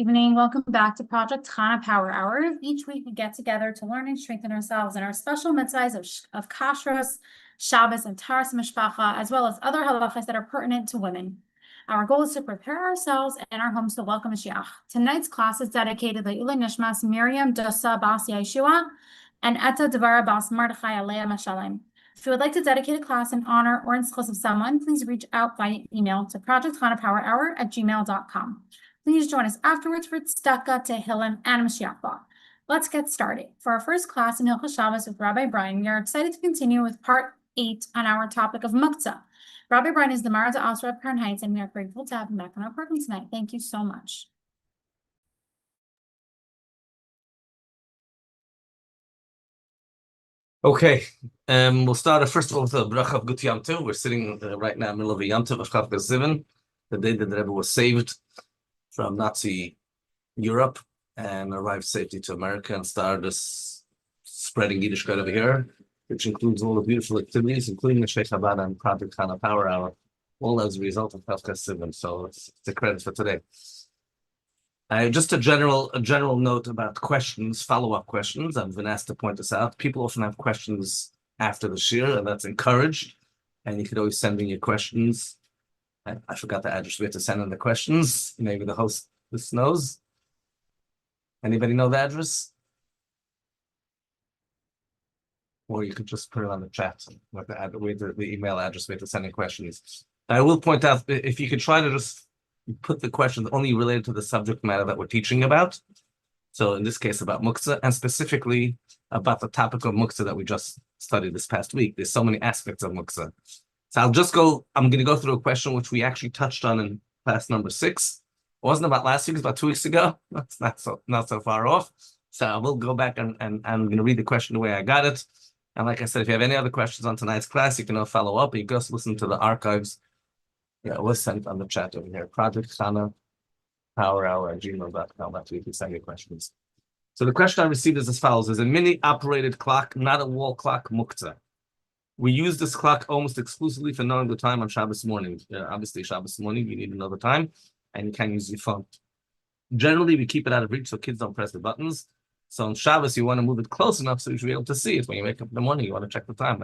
Evening. Welcome back to Project Chana Power Hour. Each week we get together to learn and strengthen ourselves in our special mitzvahs of Kashrus, Shabbos, and Taharas Hamishpacha, as well as other halachos that are pertinent to women. Our goal is to prepare ourselves and our homes to welcome Mashiach. Tonight's class is dedicated to Ilay Nishmas Miriam Dosa Bas Yeshua and Etta Devara Bas Mardechai Alea Mashalem. If you would like to dedicate a class in honor or in schos of someone, please reach out via email to projectchanapowerhour@gmail.com. Please join us afterwards for Tzedakah, Tehillim, and Mashiach. Let's get started. For our first class in Hilchos Shabbos with Rabbi Braun, we are excited to continue with part 8 on our topic of Muktzah. Rabbi Braun is the Mara Asra of Crown Heights, and we are grateful to have him back on our program tonight. Thank you so much. Okay, we'll start first of all with a bracha of Gut Yom Tov. We're sitting right now in the middle of a Yom Tov of Chav Zibell, the day that the Rebbe was saved from Nazi Europe and arrived safely to America and started this spreading Yiddishkeit over here, which includes all the beautiful activities, including the Sheikh Chabad and Project Chana Power Hour, all as a result of Chav Zibell. So it's a credit for today. Just a general note about questions, follow-up questions. I've been asked to point this out. People often have questions after the shir, and that's encouraged. And you could always send in your questions. I forgot the address. We have to send in the questions. Maybe the host knows. Anybody know the address? Or you could just put it on the chat with the email address. We have to send in questions. I will point out, if you could try to just put the questions only related to the subject matter that we're teaching about. So in this case, about Muktzah, and specifically about the topic of Muktzah that we just studied this past week. There's so many aspects of Muktzah. So I'm going to go through a question which we actually touched on in class number 6. It wasn't about last week, it was about 2 weeks ago. That's not so far off. So I will go back and I'm going to read the question the way I got it. And like I said, if you have any other questions on tonight's class, you can follow up. You can just listen to the archives. Yeah, it was sent on the chat over here. Project Chana Power Hour @gmail.com. That's where you can send your questions. So the question I received is as follows: is a mini-operated clock, not a wall clock, Muktzah? We use this clock almost exclusively for knowing the time on Shabbos morning. Obviously, Shabbos morning, you need to know the time, and you can't use your phone. Generally, we keep it out of reach so kids don't press the buttons. So on Shabbos, you want to move it close enough so you should be able to see it. When you wake up in the morning, you want to check the time.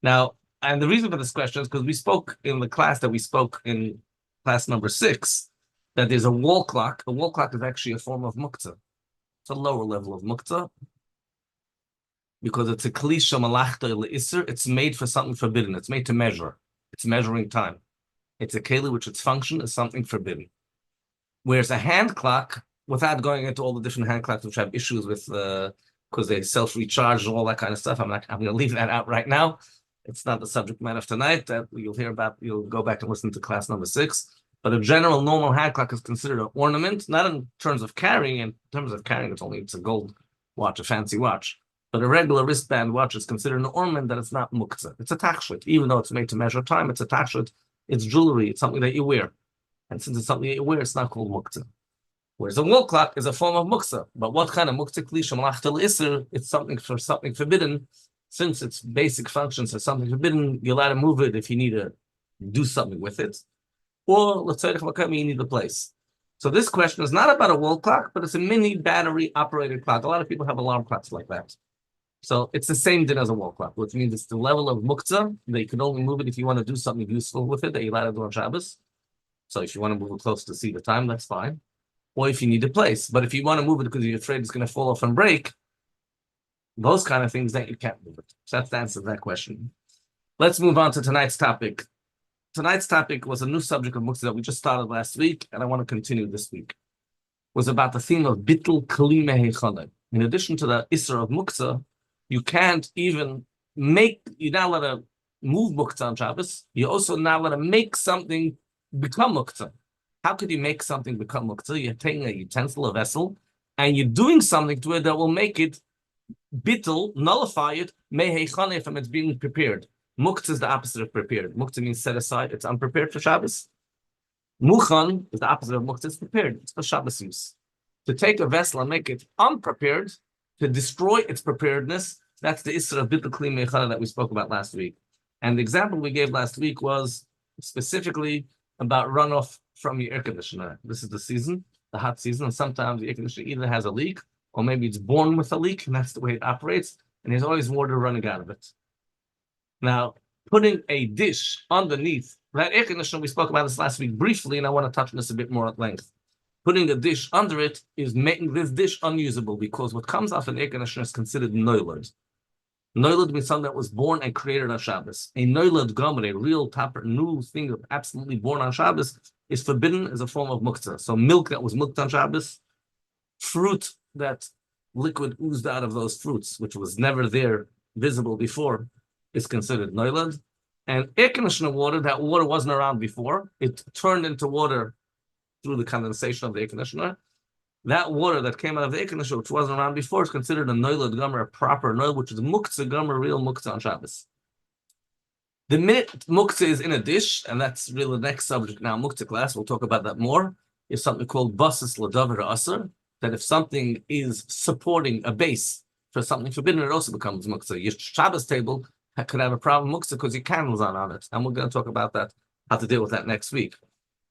Now, and the reason for this question is because we spoke in the class that we spoke in class number 6, that there's a wall clock. A wall clock is actually a form of Muktzah. It's a lower level of Muktzah because it's a kli shemalachta le'isr. It's made for something forbidden. It's made to measure. It's measuring time. It's a keli which its function is something forbidden. Whereas a hand clock, without going into all the different hand clocks which have issues with because they self-recharge and all that kind of stuff, I'm going to leave that out right now. It's not the subject matter of tonight that you'll hear about. You'll go back and listen to class number 6. But a general normal hand clock is considered an ornament, not in terms of carrying. In terms of carrying, it's a gold watch, a fancy watch. But a regular wristband watch is considered an ornament that it's not Muktzah. It's a tachshit. Even though it's made to measure time, it's a tachshit. It's jewelry. It's something that you wear. And since it's something that you wear, it's not called Muktzah. Whereas a wall clock is a form of Muktzah. But what kind of Muktzah? Kli shemalachta le'isr. It's something forbidden. Since its basic functions are something forbidden, you're allowed to move it if you need to do something with it. Or, let's say, you need a place. So this question is not about a wall clock, but it's a mini battery-operated clock. A lot of people have alarm clocks like that. So it's the same thing as a wall clock, which means it's the level of Muktzah that you can only move it if you want to do something useful with it that you're allowed to do on Shabbos. So if you want to move it close to see the time, that's fine. Or if you need a place. But if you want to move it because you're afraid it's going to fall off and break, those kind of things that you can't move it. So that's the answer to that question. Let's move on to tonight's topic. Tonight's topic was a new subject of Muktzah that we just started last week, and I want to continue this week. It was about the theme of bittul kli mehechana. In addition to the isra of Muktzah, you can't even you're not allowed to move Muktzah on Shabbos. You're also not allowed to make something become Muktzah. How could you make something become Muktzah? You're taking a utensil, a vessel, and you're doing something to it that will make it bittul, nullify it, mehechane, from it's being prepared. Muktzah is the opposite of prepared. Muktzah means set aside. It's unprepared for Shabbos. Mukhan is the opposite of Muktzah. It's prepared. It's for Shabbos use. To take a vessel and make it unprepared, to destroy its preparedness, that's the isra of bittul kli mehechane that we spoke about last week. And the example we gave last week was specifically about runoff from your air conditioner. This is the season. the hot season, and sometimes the air conditioner either has a leak or maybe it's born with a leak, and that's the way it operates, and there's always water running out of it. Now, putting a dish underneath that air conditioner, we spoke about this last week briefly, and I want to touch on this a bit more at length. Putting a dish under it is making this dish unusable because what comes off an air conditioner is considered noilad. Noilad means something that was born and created on Shabbos. A noilad gomer, a real new thing absolutely born on Shabbos, is forbidden as a form of muktzah. So milk that was milked on Shabbos, fruit that liquid oozed out of those fruits, which was never there visible before, is considered noilad. And air conditioner water, that water wasn't around before. It turned into water through the condensation of the air conditioner. That water that came out of the air conditioner, which wasn't around before, is considered a noilad gomer, a proper noilad, which is muktzah gomer, real muktzah on Shabbos. The minute muktzah is in a dish, and that's really the next subject now, muktzah class, we'll talk about that more, is something called basis l'davar asur, that if something is supporting a base for something forbidden, it also becomes muktzah. Your Shabbos table could have a problem muktzah because your candles aren't on it. And we're going to talk about that, how to deal with that next week.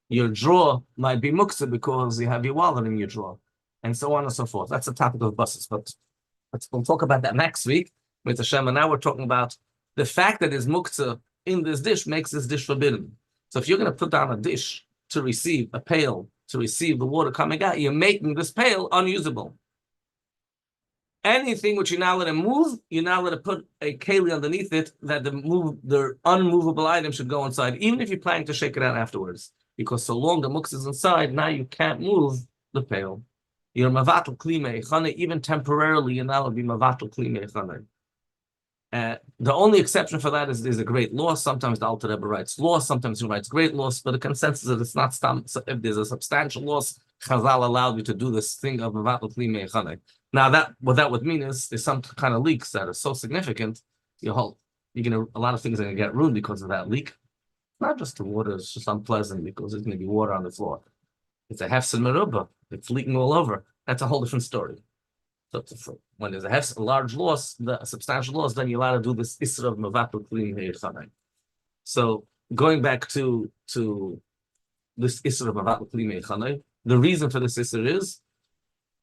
Your drawer might be muktzah because you have your wallet in your drawer, and so on and so forth. That's the topic of buses, but we'll talk about that next week with Hashem. And now we're talking about the fact that there's muktzah in this dish makes this dish forbidden. So if you're going to put down a dish to receive a pail, to receive the water coming out, you're making this pail unusable. Anything which you're not allowed to move, you're not allowed to put a keli underneath it that the unmovable item should go inside, even if you're planning to shake it out afterwards. Because so long the muktzah is inside, now you can't move the pail. You're mavatal kli me'echane, even temporarily, you're not allowed to be mavatal kli me'echane. The only exception for that is there's a great loss. Sometimes the Alter Rebbe writes loss, sometimes he writes great loss, but the consensus is it's not if there's a substantial loss, Chazal allowed you to do this thing of mavatal kli me'echane. Now what that would mean is there's some kind of leaks that are so significant, a lot of things are gonna get ruined because of that leak. Not just the water, it's just unpleasant because there's going to be water on the floor. It's a hefsed merubah, it's leaking all over. That's a whole different story. So when there's a large loss, a substantial loss, then you're allowed to do this isra of mavatul kli me'echane. So going back to this isra of mavatul kli me'echane, the reason for this isra is,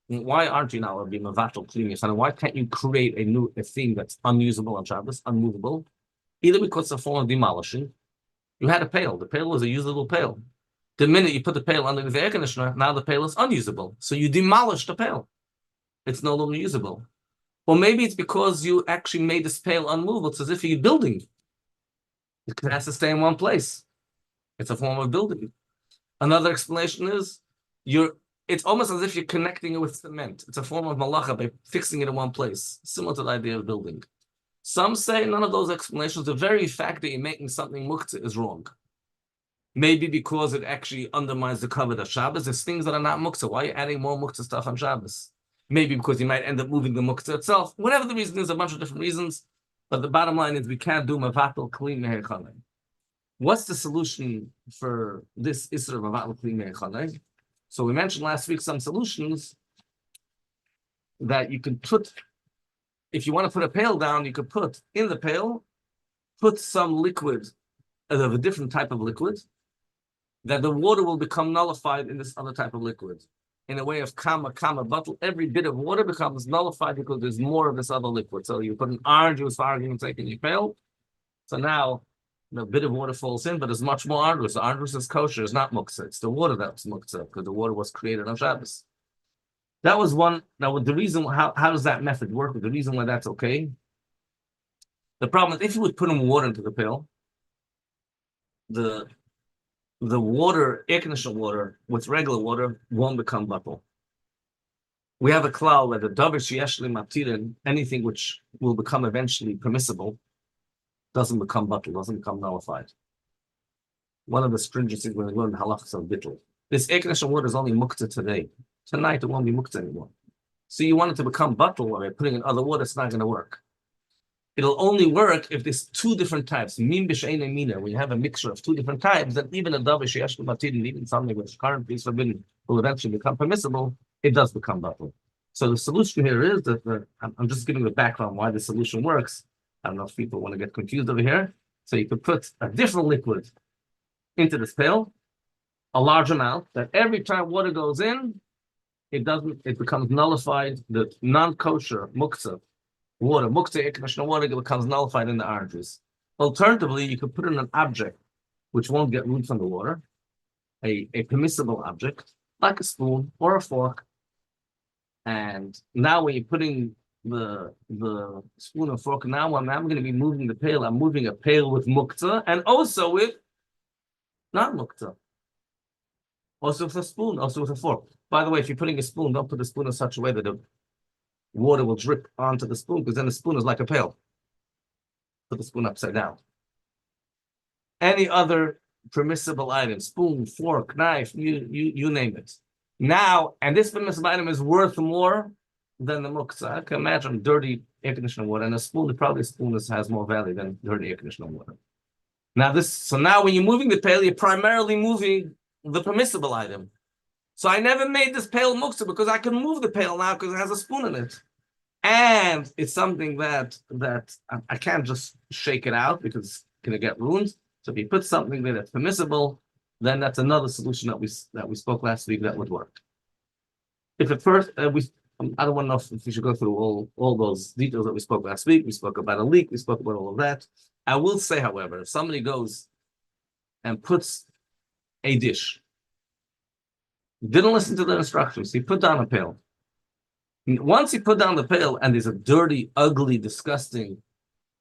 why aren't you now allowed to be mavatul kli me'echane? Why can't you create a thing that's unusable on Shabbos, unmovable? Either because it's a form of demolishing. You had a pail. The pail was a usable pail. The minute you put the pail under the air conditioner, now the pail is unusable. So you demolish the pail. It's no longer usable. Or maybe it's because you actually made this pail unmovable. It's as if you're building. It has to stay in one place. It's a form of building. Another explanation is it's almost as if you're connecting it with cement. It's a form of malacha by fixing it in one place, similar to the idea of building. Some say none of those explanations. The very fact that you're making something muktzah is wrong. Maybe because it actually undermines the covenant of Shabbos. There's things that are not muktzah. Why are you adding more muktzah stuff on Shabbos? Maybe because you might end up moving the muktzah itself. Whatever the reason is, a bunch of different reasons. But the bottom line is we can't do mavatul kli me'echane. What's the solution for this isra of mavatul kli me'echane? So we mentioned last week some solutions that you can put. If you want to put a pail down, you could put in the pail, put some liquid of a different type of liquid, that the water will become nullified in this other type of liquid. In a way of kama bottle, every bit of water becomes nullified because there's more of this other liquid. So you put an orange juice, for argument's sake, in your pail. So now a bit of water falls in, but there's much more orange juice. The orange juice is kosher, it's not muktzah. It's the water that's muktzah because the water was created on Shabbos. That was one. Now, the reason how does that method work? The reason why that's okay. The problem is if you would put in water into the pail, the water, air conditioner water, with regular water won't become bottle. We have a klal that the davar sheyeshli matirin, anything which will become eventually permissible, doesn't become bottle, doesn't become nullified. One of the stringencies when we learn halachos of bittul. This air conditioner water is only muktzah today. Tonight it won't be muktzah anymore. So you want it to become bottle by putting in other water, it's not going to work. It'll only work if there's two different types. Min b'shein and mina. When you have a mixture of two different types, then even a davar sheyeshli matirin, even something which currently is forbidden, will eventually become permissible. It does become bottle. So the solution here is that I'm just giving the background why the solution works. I don't know if people want to get confused over here. So you could put a different liquid into this pail, a large amount, that every time water goes in, it becomes nullified. The non-kosher muktzah water, muktzah air conditioner water becomes nullified in the orange juice. Alternatively, you could put in an object which won't get roots on the water, a permissible object, like a spoon or a fork. And now when you're putting the spoon or fork, now I'm going to be moving the pail. I'm moving a pail with muktzah and also with non-muktzah. Also with a spoon, also with a fork. By the way, if you're putting a spoon, don't put the spoon in such a way that the water will drip onto the spoon, because then the spoon is like a pail. Put the spoon upside down. Any other permissible item, spoon, fork, knife, you name it. Now, and this permissible item is worth more than the muktzah. I can imagine dirty air conditioner water, and a spoon, probably a spoon has more value than dirty air conditioner water. Now now when you're moving the pail, you're primarily moving the permissible item. So I never made this pail muktzah because I can move the pail now because it has a spoon in it. And it's something that I can't just shake it out because it's going to get ruined. So if you put something there that's permissible, then that's another solution that we spoke last week that would work. If at first I don't want to know if we should go through all those details that we spoke last week. We spoke about a leak. We spoke about all of that. I will say, however, if somebody goes and puts a dish, didn't listen to the instructions, he put down a pail. Once you put down the pail and there's a dirty, ugly, disgusting,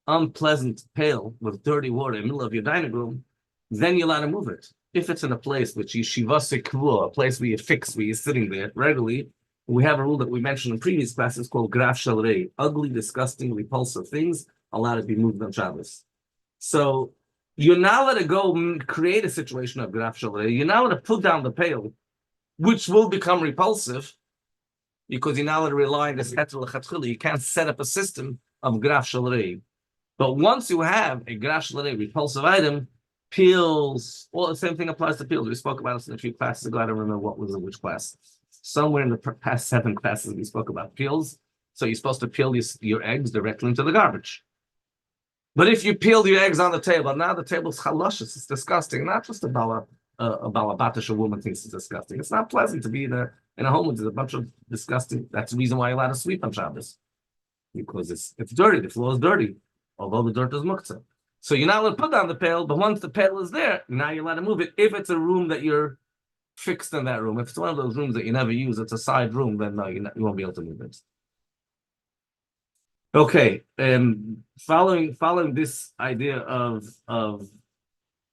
unpleasant pail with dirty water in the middle of your dining room, then you're allowed to move it. If it's in a place which is yeshiva sekvua, a place where you're sitting there regularly, we have a rule that we mentioned in previous classes called graf shel rei, ugly, disgusting, repulsive things allowed to be moved on Shabbos. So you're not allowed to go create a situation of graf shel rei. You're not allowed to put down the pail, which will become repulsive, because you're not allowed to rely on this heter l'chatchila. You can't set up a system of graf shel rei. But once you have a graf shel rei repulsive item, peels, well, the same thing applies to peels. We spoke about this in a few classes ago. I don't remember what was in which class. Somewhere in the past 7 classes, we spoke about peels. So you're supposed to peel your eggs directly into the garbage. But if you peel your eggs on the table, now the table's halachos, it's disgusting. Not just a balabatish woman thinks it's disgusting. It's not pleasant to be in a home with a bunch of disgusting. That's the reason why you're allowed to sweep on Shabbos, because it's dirty. The floor is dirty, although the dirt is muktzah. So you're not allowed to put down the pail, but once the pail is there, now you're allowed to move it. If it's a room that you're fixed in that room, if it's one of those rooms that you never use, it's a side room, then no, you won't be able to move it. Okay, following this idea of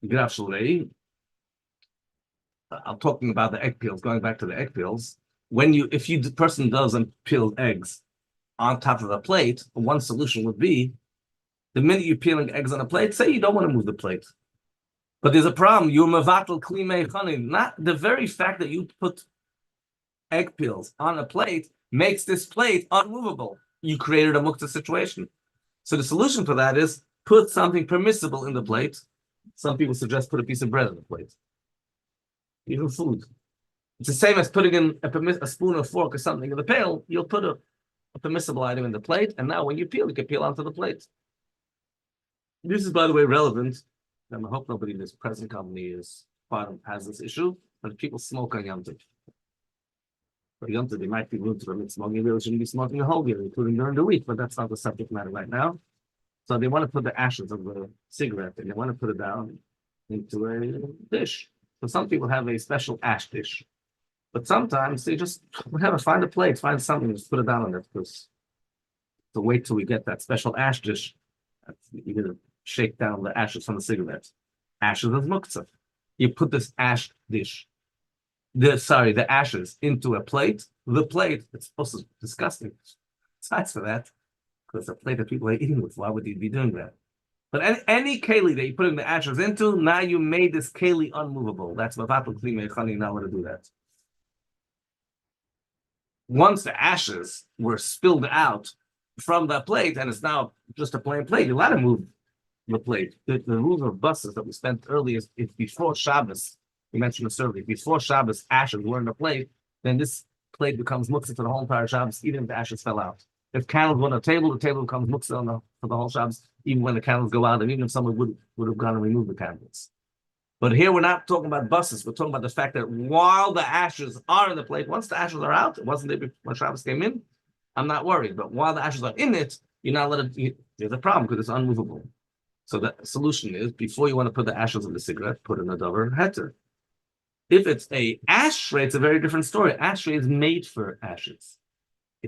graf shel rei, I'm talking about the egg peels. Going back to the egg peels, if the person doesn't peel eggs on top of a plate, one solution would be, the minute you're peeling eggs on a plate, say you don't want to move the plate, but there's a problem. You're mevatel kli meichanin. Not the very fact that you put egg peels on a plate makes this plate unmovable. You created a muktzah situation. So the solution for that is put something permissible in the plate. Some people suggest put a piece of bread on the plate, even food. It's the same as putting in a spoon or fork or something in the pail. You'll put a permissible item in the plate, and now when you peel, you can peel onto the plate. This is, by the way, relevant, and I hope nobody in this present company has this issue, but people smoke on Yom Tov. For Yom Tov, they might be rude to permit smoking. You really shouldn't be smoking the whole year, including during the week, but that's not the subject matter right now. So they want to put the ashes of the cigarette, and they want to put it down into a dish. So some people have a special ash dish, but sometimes they just find a plate, find something, just put it down on it, because to wait till we get that special ash dish, you're going to shake down the ashes from the cigarette. Ashes of muktzah. You put this ash dish, the ashes into a plate. The plate, it's also disgusting. Besides for that, because it's a plate that people are eating with. Why would you be doing that? But any keli that you put in the ashes into, now you made this keli unmovable. That's mevatel kli meichanin, not allowed to do that. Once the ashes were spilled out from that plate, and it's now just a plain plate, you're allowed to move the plate. The rules of buses that we spent earlier, if before Shabbos, we mentioned this earlier, before Shabbos, ashes were in the plate, then this plate becomes muktzah for the whole entire Shabbos, even if the ashes fell out. If candles were on a table, the table becomes muktzah for the whole Shabbos, even when the candles go out, and even if someone would have gone and removed the candles. But here we're not talking about buses. We're talking about the fact that while the ashes are in the plate, once the ashes are out, it wasn't there when Shabbos came in, I'm not worried. But while the ashes are in it, you're not letting it. There's a problem because it's unmovable. So the solution is, before you want to put the ashes in the cigarette, put in a dover heter. If it's a ashtray, it's a very different story. Ashtray is made for ashes.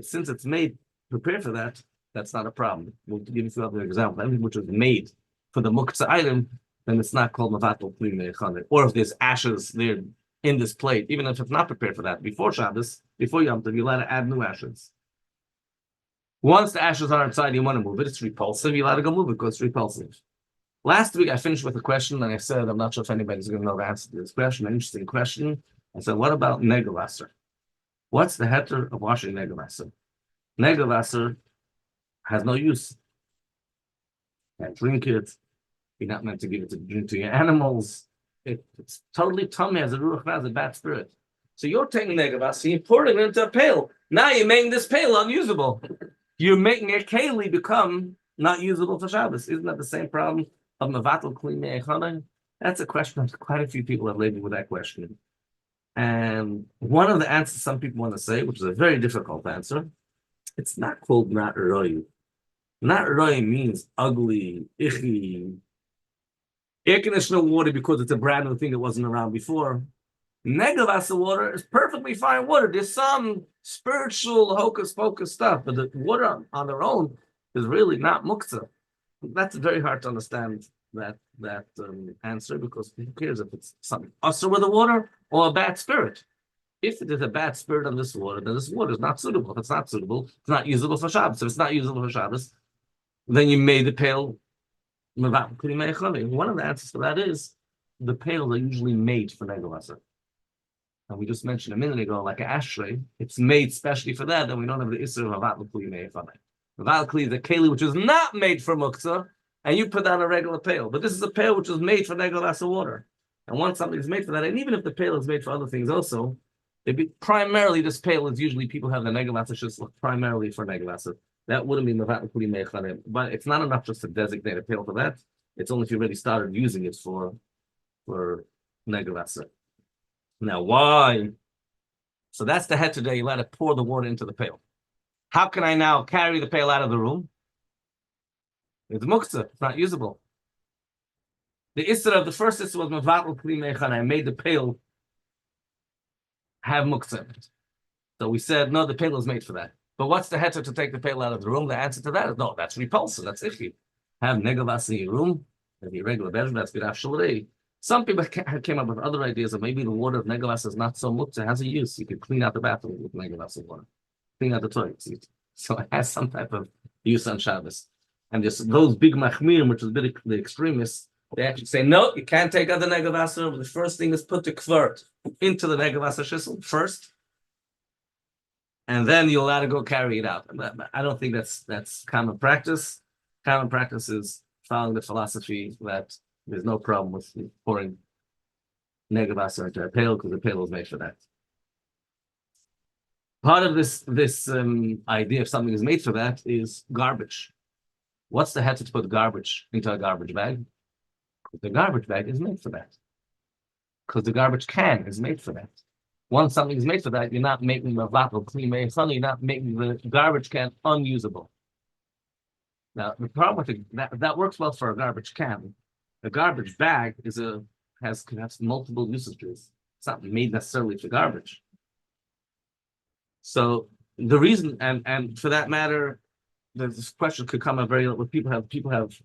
Since it's made, prepared for that, that's not a problem. We'll give you a few other examples. Anything which was made for the Muktzah item, then it's not called Mavatal Kli Me'echane. Or if there's ashes there in this plate, even if it's not prepared for that, before Shabbos, before Yom Tov, you're allowed to add new ashes. Once the ashes are outside, you want to move it, it's repulsive, you're allowed to go move it because it's repulsive. Last week, I finished with a question, and I said, I'm not sure if anybody's going to know the answer to this question, an interesting question. I said, what about Negavasser? What's the heter of washing Negavasser? Negavasser has no use. You can't drink it. You're not meant to give it to drink to your animals. It's totally tummy as a ruach has a bad spirit. So you're taking Negavasser, you're pouring it into a pail. Now you're making this pail unusable. You're making a keli become not usable for Shabbos. Isn't that the same problem of Mavatal Kli Me'echane? That's a question that quite a few people have labeled with that question. And one of the answers some people want to say, which is a very difficult answer, it's not called not roy. Not roy means ugly, icky, air conditioner water because it's a brand new thing that wasn't around before. Negavasser water is perfectly fine water. There's some spiritual hocus pocus stuff, but the water on their own is really not muktzah. That's very hard to understand that answer, because who cares if it's something usher with the water or a bad spirit? If it is a bad spirit on this water, then this water is not suitable. If it's not suitable, it's not usable for Shabbos. If it's not usable for Shabbos, then you made the pail. One of the answers to that is the pails are usually made for Negavasser. And we just mentioned a minute ago, like an ashtray, it's made specially for that, then we don't have the issur of Mavatal Kli Me'echane. Mavatal Kli is a keli which is not made for muktzah, and you put down a regular pail. But this is a pail which is made for Negavasser water. And once something is made for that, and even if the pail is made for other things also, primarily this pail is usually people have the Negavasser shishloch primarily for Negavasser. That wouldn't be Mavatal Kli Me'echane. But it's not enough just to designate a pail for that. It's only if you already started using it for Negavasser. Now, why? So that's the head today. You let it pour the water into the pail. How can I now carry the pail out of the room? It's muktzah. It's not usable. The issur of the first issur was Mavatal Kli Me'echane. I made the pail have muktzah in it. So we said, no, the pail is made for that. But what's the heter to take the pail out of the room? The answer to that is, no, that's repulsive. That's iffy. Have Negavasser in your room, maybe regular bedroom, that's good after. Some people came up with other ideas of maybe the water of Negavasser is not so muktzah, has a use. You could clean out the bathroom with Negavasser water, clean out the toilet seat. So it has some type of use on Shabbos. And just those big machmirim, which is the extremists, they actually say, no, you can't take out the Negavasser. The first thing is put the kvert into the Negavasser shissel first, and then you're allowed to go carry it out. I don't think that's common practice. Common practice is following the philosophy that there's no problem with pouring Negavasser into a pail because the pail is made for that. Part of this idea of something is made for that is garbage. What's the heter to put garbage into a garbage bag? The garbage bag is made for that. Because the garbage can is made for that. Once something is made for that, you're not making the Mavatal Kli Me'echane, you're not making the garbage can unusable. Now, the problem with that works well for a garbage can. A garbage bag can have multiple usages. It's not made necessarily for garbage. So the reason, and for that matter, this question could come up when people have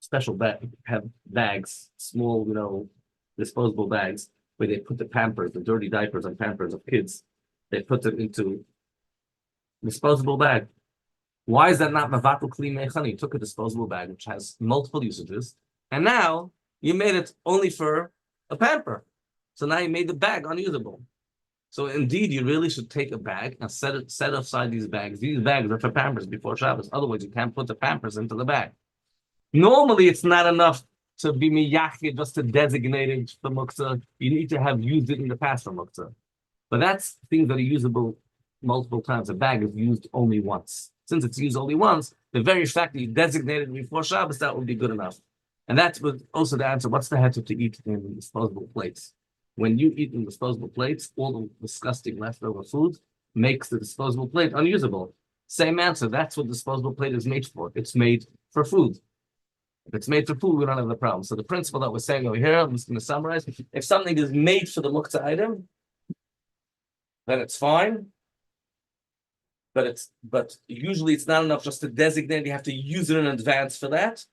special bags, small, disposable bags, where they put the Pampers, the dirty diapers and Pampers of kids. They put them into disposable bag. Why is that not Mavatal Kli Me'echane? You took a disposable bag which has multiple usages, and now you made it only for a Pamper. So now you made the bag unusable. So indeed, you really should take a bag and set aside these bags. These bags are for Pampers before Shabbos. Otherwise, you can't put the Pampers into the bag. Normally, it's not enough to be miyachid just to designate it for muktzah. You need to have used it in the past for muktzah. But that's things that are usable multiple times. A bag is used only once. Since it's used only once, the very fact that you designated it before Shabbos, that would be good enough. And that's also the answer. What's the heter to eat in disposable plates? When you eat in disposable plates, all the disgusting leftover food makes the disposable plate unusable. Same answer. That's what disposable plate is made for. It's made for food. If it's made for food, we don't have the problem. So the principle that we're saying over here, I'm just going to summarize. If something is made for the Muktzah item, then it's fine. But usually it's not enough just to designate. You have to use it in advance for that.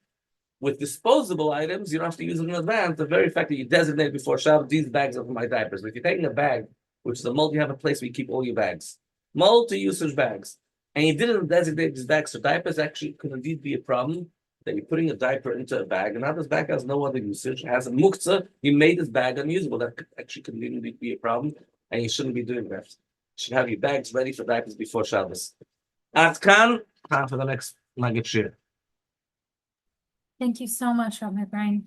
With disposable items, you don't have to use it in advance. The very fact that you designate before Shabbos, these bags are for my diapers. But if you're taking a bag, which is a multi, you have a place where you keep all your bags, multi-usage bags, and you didn't designate these bags for diapers, actually could indeed be a problem that you're putting a diaper into a bag, and now this bag has no other usage. It has a Muktzah. You made this bag unusable. That could actually could indeed be a problem, and you shouldn't be doing that. You should have your bags ready for diapers before Shabbos. At time for the next nugget share. Thank you so much, Rabbi Braun.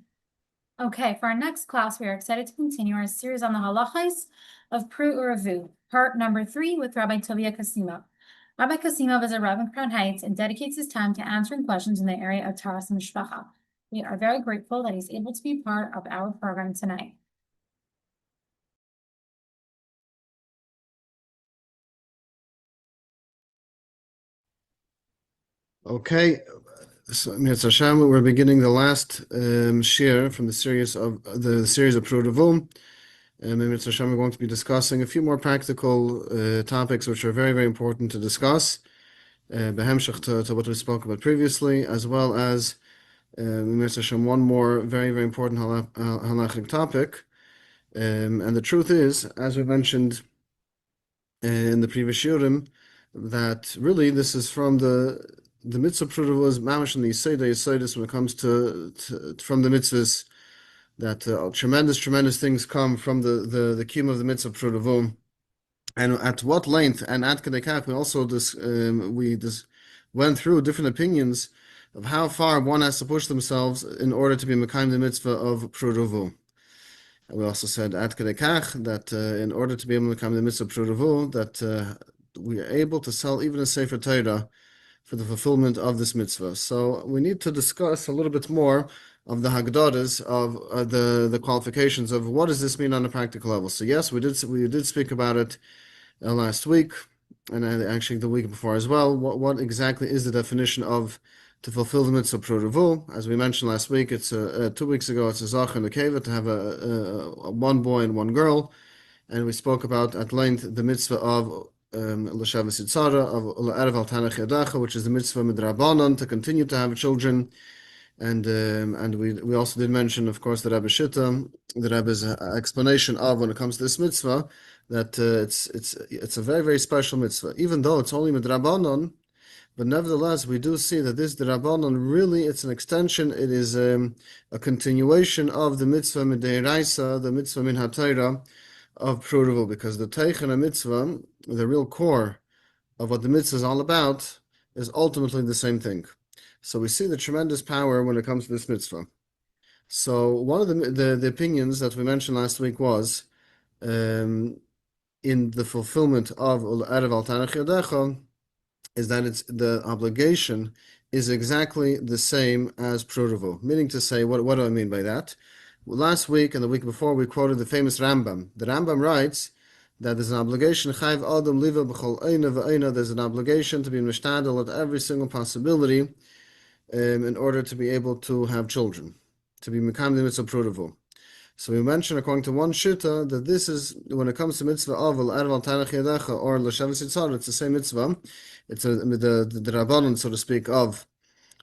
Okay, for our next class, we are excited to continue our series on the halachos of Peru, part number 3 with Rabbi Tuvia Kasimov. Rabbi Kasimov is a rabbi in Crown Heights and dedicates his time to answering questions in the area of Taharas Hamishpacha. We are very grateful that he's able to be part of our program tonight. Okay, so Mitzvah Hashem, we're beginning the last share from the series of Peru. And in Mitzvah Hashem, we're going to be discussing a few more practical topics which are very, very important to discuss, behemshach to what we spoke about previously, as well as Mitzvah Hashem, one more very, very important halachic topic. And the truth is, as we mentioned in the previous shiurim, that really this is from the mitzvah Peru was mamash in the Yisodis when it comes to from the mitzvahs, that tremendous things come from the kiyum of the mitzvah Peru. And at what length and at kedekach we also went through different opinions of how far one has to push themselves in order to be mekayim the mitzvah of Peru. And we also said at kedekach that in order to be able to mekayim the mitzvah Peru, that we are able to sell even a sefer Torah for the fulfillment of this mitzvah. So we need to discuss a little bit more of the hagdadas, of the qualifications of what does this mean on a practical level. So yes, we did speak about it last week, and actually the week before as well. What exactly is the definition of to fulfill the mitzvah Peru? As we mentioned last week, it's 2 weeks ago. It's a zach and a keva to have a one boy and one girl, and we spoke about at length the mitzvah of L'Shavas Yitzara, of L'Erev Al Tanach Yadacha, which is the mitzvah midrabanan to continue to have children, and we also did mention, of course, the Rebbe's explanation of when it comes to this mitzvah, that it's a very, very special mitzvah, even though it's only midrabanan, but nevertheless we do see that this drabanan really it's an extension. It is a continuation of the mitzvah mideiraisa, the mitzvah min haTorah of Peru, because the Teichen and mitzvah, the real core of what the mitzvah is all about, is ultimately the same thing. So we see the tremendous power when it comes to this mitzvah. So one of the opinions that we mentioned last week was in the fulfillment of Erev Al Tanach Yadecha is that it's the obligation is exactly the same as Peru. Meaning to say, what do I mean by that? Last week and the week before, we quoted the famous Rambam. The Rambam writes that there's an obligation, chayv adam liva b'chol eina v'eina, there's an obligation to be mishtadel at every single possibility in order to be able to have children, to be mekayim the mitzvah Peru. So we mentioned, according to one shita, that this is, when it comes to mitzvah of Erev Al Tanach Yadecha or L'Shavas Yitzara, it's the same mitzvah. It's the rabbanon, so to speak, of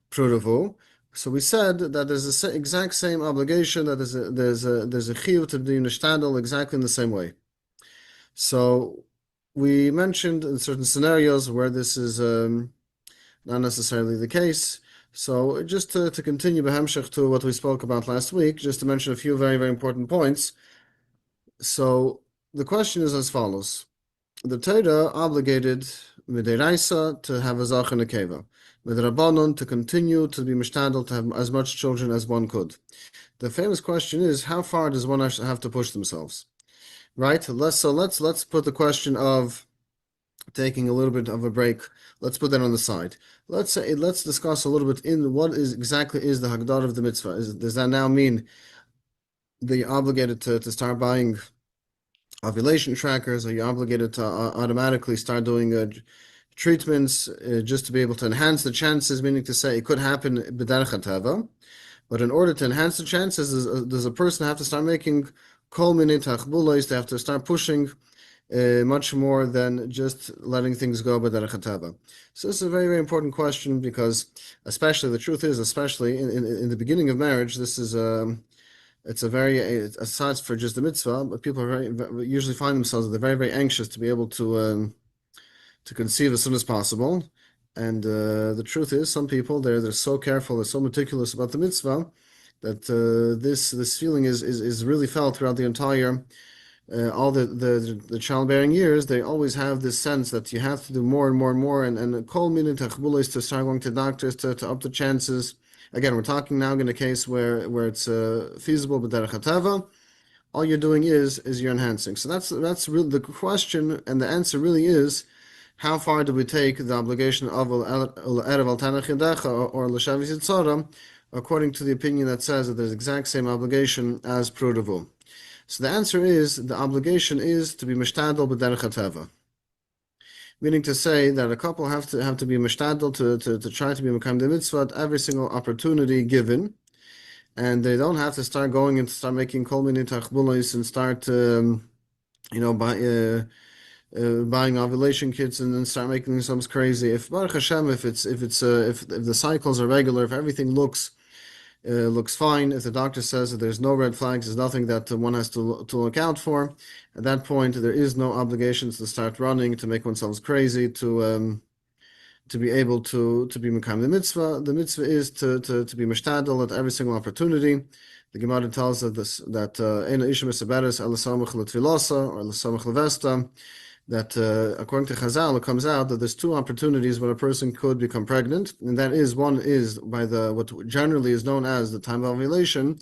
Peru. So we said that there's the exact same obligation, that there's a chiyuv to be nishtadel exactly in the same way. So we mentioned in certain scenarios where this is not necessarily the case. So just to continue behemshach to what we spoke about last week, just to mention a few very, very important points. So the question is as follows. The Torah obligated midiraisa to have a zach and a keva. With Rabbanon to continue to be mishtadel to have as much children as one could. The famous question is, how far does one have to push themselves? Right? Let's put the question of taking a little bit of a break. Let's put that on the side. Let's discuss a little bit in what exactly is the Haggadah of the mitzvah. Does that now mean that you're obligated to start buying ovulation trackers? Are you obligated to automatically start doing treatments just to be able to enhance the chances, meaning to say it could happen b'derech hatava? But in order to enhance the chances, does a person have to start making kol minei tachbulos? They have to start pushing much more than just letting things go b'derech hatava. So this is a very, very important question because, especially the truth is, especially in the beginning of marriage, this is it's a very aside for just the mitzvah, but people are usually find themselves they're very, very anxious to be able to conceive as soon as possible. And the truth is, some people they're so careful, they're so meticulous about the mitzvah that this feeling is really felt throughout the entire all the childbearing years. They always have this sense that you have to do more and more and more, and kol minei tachbulos to start going to doctors to up the chances. Again, we're talking now in a case where it's feasible, but b'derech hatava. All you're doing is you're enhancing. So that's really the question, and the answer really is, how far do we take the obligation of erev al tanach yedecha or l'shavis yitzara, according to the opinion that says that there's the exact same obligation as prudavu? So the answer is the obligation is to be mishtadel b'derech hatava, meaning to say that a couple have to be mishtadel to try to be mekayim the mitzvah at every single opportunity given, and they don't have to start going and start making kol minei tachbulos and start buying ovulation kits and then start making themselves crazy. If Baruch Hashem, if the cycles are regular, if everything looks fine, if the doctor says that there's no red flags, there's nothing that one has to look out for, at that point there is no obligations to start running to make oneself crazy to be able to be mekayim the mitzvah. The mitzvah is to be mishtadel at every single opportunity. The Gemara tells us that eina isha misaberes el samach l'tvilasa or l'samach l'vesta. That according to Chazal, it comes out that there's two opportunities when a person could become pregnant, and that is, one is by what generally is known as the time of ovulation,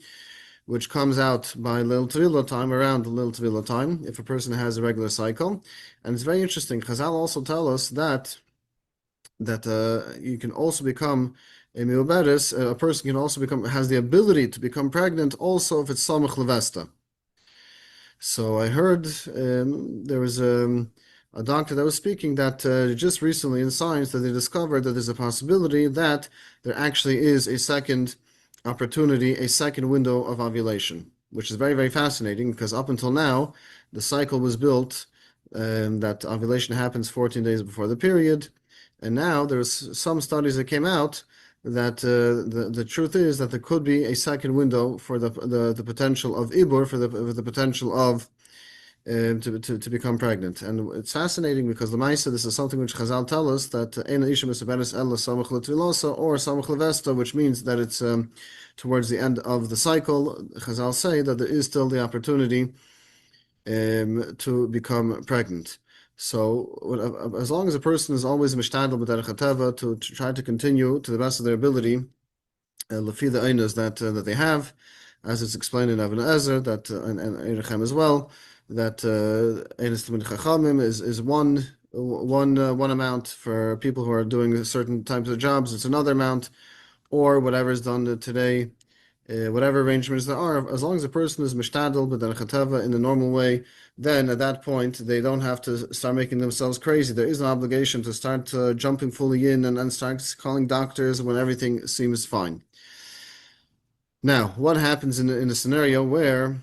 which comes out by Lil Tuvia time, around the Lil Tuvia time, if a person has a regular cycle. And it's very interesting. Chazal also tell us that you can also become a miuberes. A person can also has the ability to become pregnant also if it's samach levesta. So I heard there was a doctor that was speaking that just recently in science that they discovered that there's a possibility that there actually is a second opportunity, a second window of ovulation, which is very, very fascinating because up until now, the cycle was built that ovulation happens 14 days before the period. And now there's some studies that came out that the truth is that there could be a second window for the potential of ibur, for the potential of to become pregnant. And it's fascinating because the Maisa, this is something which Chazal tell us that eina isha misaberes ela samach l'tvilasa or samach l'vesta, which means that it's towards the end of the cycle. Chazal say that there is still the opportunity to become pregnant. So as long as a person is always mishtadel b'derech hatava to try to continue to the best of their ability, lefi the einos that they have, as it's explained in Avnei Ezer, that and Erechem as well, that einos tamid chachamim is one amount for people who are doing certain types of jobs. It's another amount, or whatever is done today. Whatever arrangements there are, as long as a person is mishtadel b'derech hatava in the normal way, then at that point they don't have to start making themselves crazy. There is an obligation to start jumping fully in and start calling doctors when everything seems fine. Now, what happens in a scenario where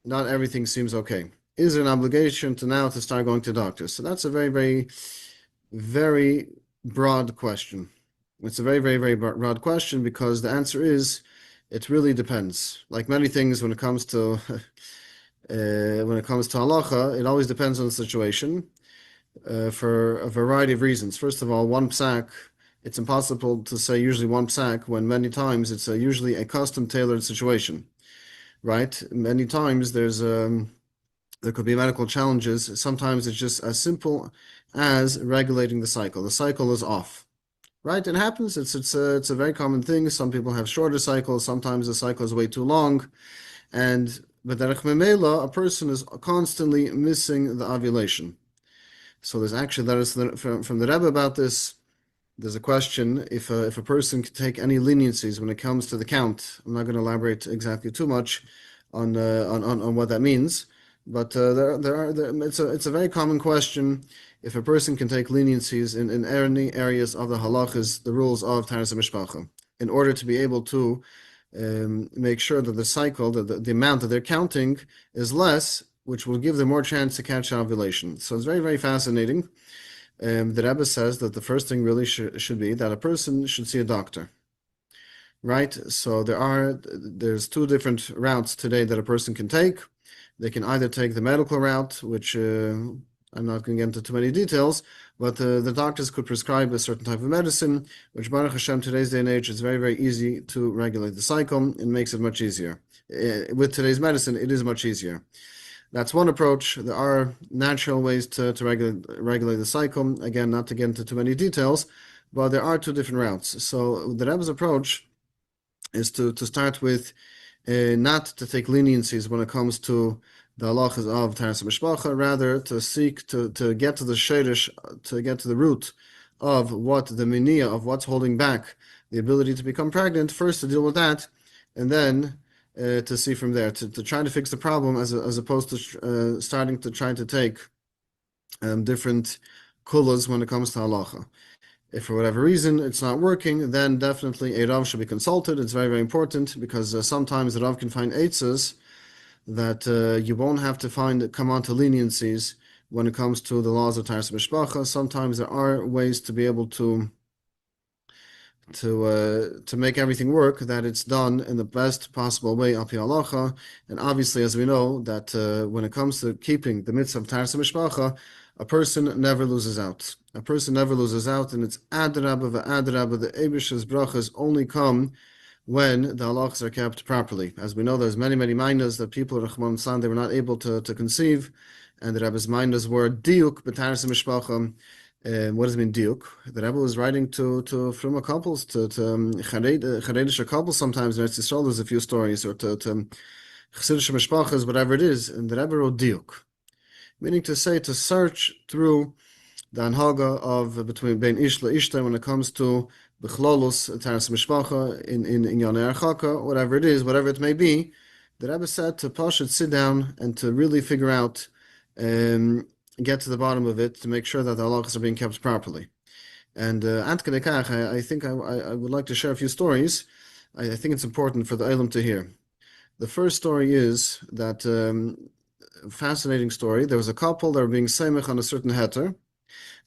not everything seems okay? Is there an obligation to start going to doctors? So that's a very, very, very broad question. It's a very, very, very broad question because the answer is, it really depends. Like many things, when it comes to halacha, it always depends on the situation for a variety of reasons. First of all, one psak, it's impossible to say usually one psak when many times it's usually a custom tailored situation, right? Many times there could be medical challenges. Sometimes it's just as simple as regulating the cycle. The cycle is off. Right, it happens. It's a very common thing. Some people have shorter cycles. Sometimes the cycle is way too long, but derech memela, a person is constantly missing the ovulation. So there's actually letters from the Rebbe about this. There's a question if a person can take any leniencies when it comes to the count. I'm not going to elaborate exactly too much on what that means, but it's a very common question if a person can take leniencies in any areas of the halachos, the rules of Taharas Hamishpacha, in order to be able to make sure that the cycle, the amount that they're counting is less, which will give them more chance to catch ovulation. So it's very, very fascinating. The Rebbe says that the first thing really should be that a person should see a doctor, right? So there's two different routes today that a person can take. They can either take the medical route, which I'm not going to get into too many details, but the doctors could prescribe a certain type of medicine, which Baruch Hashem, today's day and age, is very, very easy to regulate the cycle. It makes it much easier. With today's medicine, it is much easier. That's one approach. There are natural ways to regulate the cycle. Again, not to get into too many details, but there are two different routes. So the Rebbe's approach is to start with not to take leniencies when it comes to the halachos of Taharas Hamishpacha, rather to seek to get to the shailos, to get to the root of what the miniya, of what's holding back the ability to become pregnant, first to deal with that, and then to see from there, to try to fix the problem as opposed to starting to try to take different kulas when it comes to halacha. If for whatever reason it's not working, then definitely a Rav should be consulted. It's very, very important because sometimes the Rav can find eitzes that you won't have to come on to leniencies when it comes to the laws of Taharas Hamishpacha. Sometimes there are ways to be able to make everything work, that it's done in the best possible way al pi halacha. And obviously, as we know, that when it comes to keeping the mitzvah of Taharas Hamishpacha, a person never loses out. A person never loses out, and it's adrabah v'adrabah. The Eibish's brachas only come when the halachos are kept properly. As we know, there's many, many mindas that people, Rahman San, they were not able to conceive, and the Rebbe's mindas were diuk b'Taharas Hamishpacha. What does it mean, diuk? The Rebbe was writing to fruma couples, to Chareidische couples sometimes in Eretz Yisrael. There's a few stories, or to Chassidische mishpachas, whatever it is, and the Rebbe wrote diuk, meaning to say, to search through the anhaga of between bein ish leishta when it comes to b'chlolus Taharas Hamishpacha in Yonei Archaka, whatever it is, whatever it may be. The Rebbe said to Pashat sit down and to really figure out, get to the bottom of it, to make sure that the halachos are being kept properly. And I think I would like to share a few stories. I think it's important for the Eilim to hear. The first story is that fascinating story. There was a couple that were being samech on a certain heter,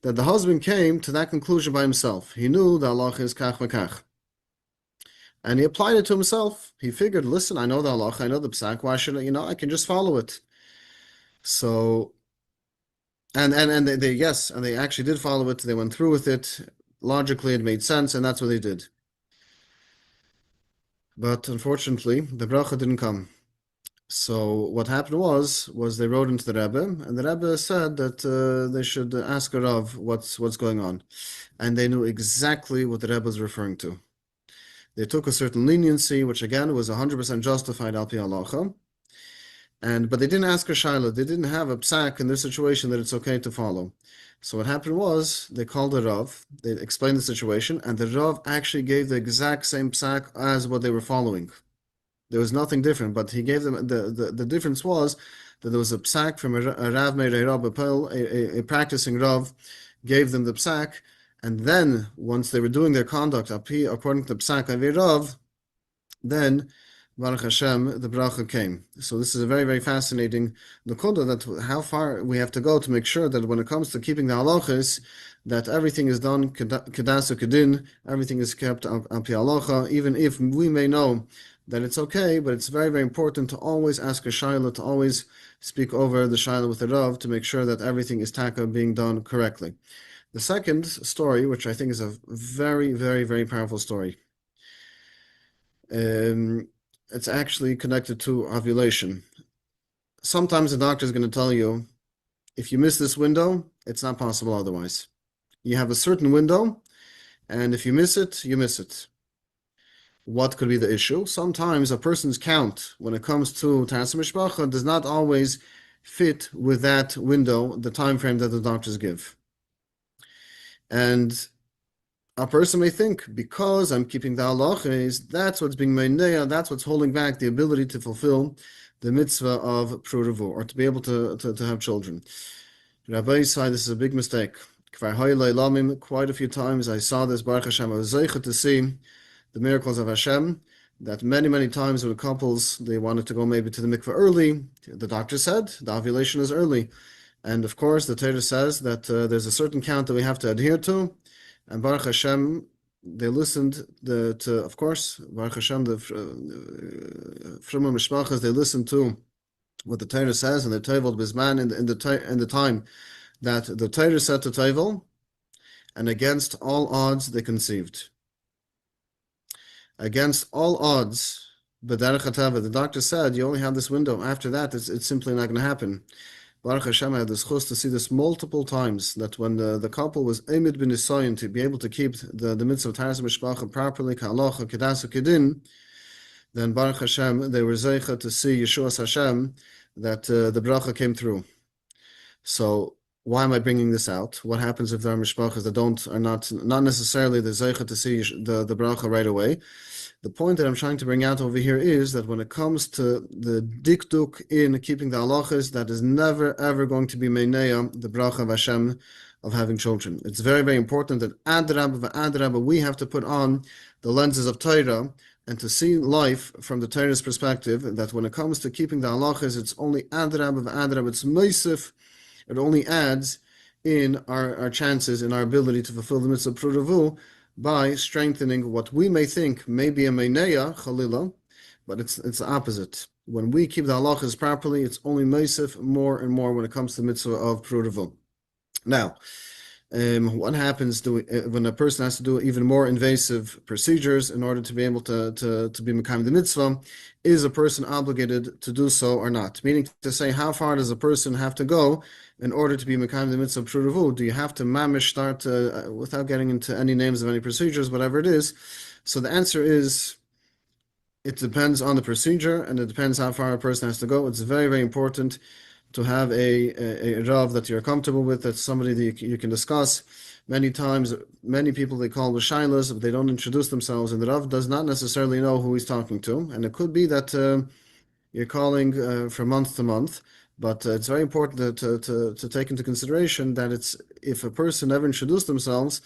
that the husband came to that conclusion by himself. He knew the halacha is kach v'kach, and he applied it to himself. He figured, listen, I know the halacha, I know the psak. Why should I can just follow it. So, and they actually did follow it. They went through with it. Logically, it made sense, and that's what they did. But unfortunately, the bracha didn't come. So what happened was they wrote into the Rebbe, and the Rebbe said that they should ask a Rav what's going on. And they knew exactly what the Rebbe was referring to. They took a certain leniency, which again was 100% justified al pi halacha, but they didn't ask a shailos. They didn't have a psak in their situation that it's okay to follow. So what happened was they called the Rav, they explained the situation, and the Rav actually gave the exact same psak as what they were following. There was nothing different, but he gave them, the difference was that there was a psak from a Rav Meirei Rav B'Pel, a practicing Rav, gave them the psak, and then once they were doing their conduct according to the psak of a Rav, then Baruch Hashem, the bracha came. So this is a very, very fascinating nekuda, that how far we have to go to make sure that when it comes to keeping the halachos, that everything is done kedasu kedin, everything is kept al pi halacha, even if we may know that it's okay, but it's very, very important to always ask a shailos, to always speak over the shailos with the Rav, to make sure that everything is being done correctly. The second story, which I think is a very, very, very powerful story, it's actually connected to ovulation. Sometimes the doctor is going to tell you, if you miss this window, it's not possible otherwise. You have a certain window, and if you miss it, you miss it. What could be the issue? Sometimes a person's count, when it comes to Taharas Hamishpacha, does not always fit with that window, the time frame that the doctors give. And a person may think, because I'm keeping the halachos, that's what's being meinea, that's what's holding back the ability to fulfill the mitzvah of pruruvu, or to be able to have children. Rabbi said this is a big mistake. Quite a few times I saw this, Baruch Hashem, I was zeicha to see the miracles of Hashem, that many times when couples, they wanted to go maybe to the mikveh early, the doctor said, the ovulation is early. And of course, the Torah says that there's a certain count that we have to adhere to. And Baruch Hashem, they listened of course, Baruch Hashem, the Fruma Mishpachas, they listened to what the Torah says, and the Tevel Bizman in the time that the Torah said to Tevel, and against all odds they conceived. Against all odds, B'derech HaTeva, the doctor said, you only have this window. After that, it's simply not going to happen. Baruch Hashem, I had this chus to see this multiple times, that when the couple was Eimid bin Nisayin to be able to keep the mitzvah of Taharas Hamishpacha properly, Kallah, Kedas, Kedin, then Baruch Hashem, they were zeicha to see Yeshuas Hashem, that the bracha came through. So why am I bringing this out? What happens if there are mishpachas that are not necessarily the zeicha to see the bracha right away? The point that I'm trying to bring out over here is that when it comes to the dikduk in keeping the halachos, that is never ever going to be meineya, the bracha of Hashem, of having children. It's very important that adrabah, we have to put on the lenses of Torah and to see life from the Torah's perspective, that when it comes to keeping the halachos, it's only adrabah, it's meisif. It only adds in our chances, in our ability to fulfill the mitzvah pruruvu, by strengthening what we may think may be a meineya, chalila, but it's the opposite. When we keep the halachas properly, it's only meisif more and more when it comes to the mitzvah of pruruvu. Now, what happens when a person has to do even more invasive procedures in order to be able to be mekayim the mitzvah? Is a person obligated to do so or not? Meaning to say, how far does a person have to go in order to be mekayim the mitzvah pruruvu? Do you have to mamish start without getting into any names of any procedures, whatever it is? So the answer is, it depends on the procedure, and it depends how far a person has to go. It's very important to have a Rav that you're comfortable with, that's somebody that you can discuss. Many times, many people they call with shailos, but they don't introduce themselves, and the Rav does not necessarily know who he's talking to. And it could be that you're calling from month to month, but it's very important to take into consideration that if a person never introduced themselves,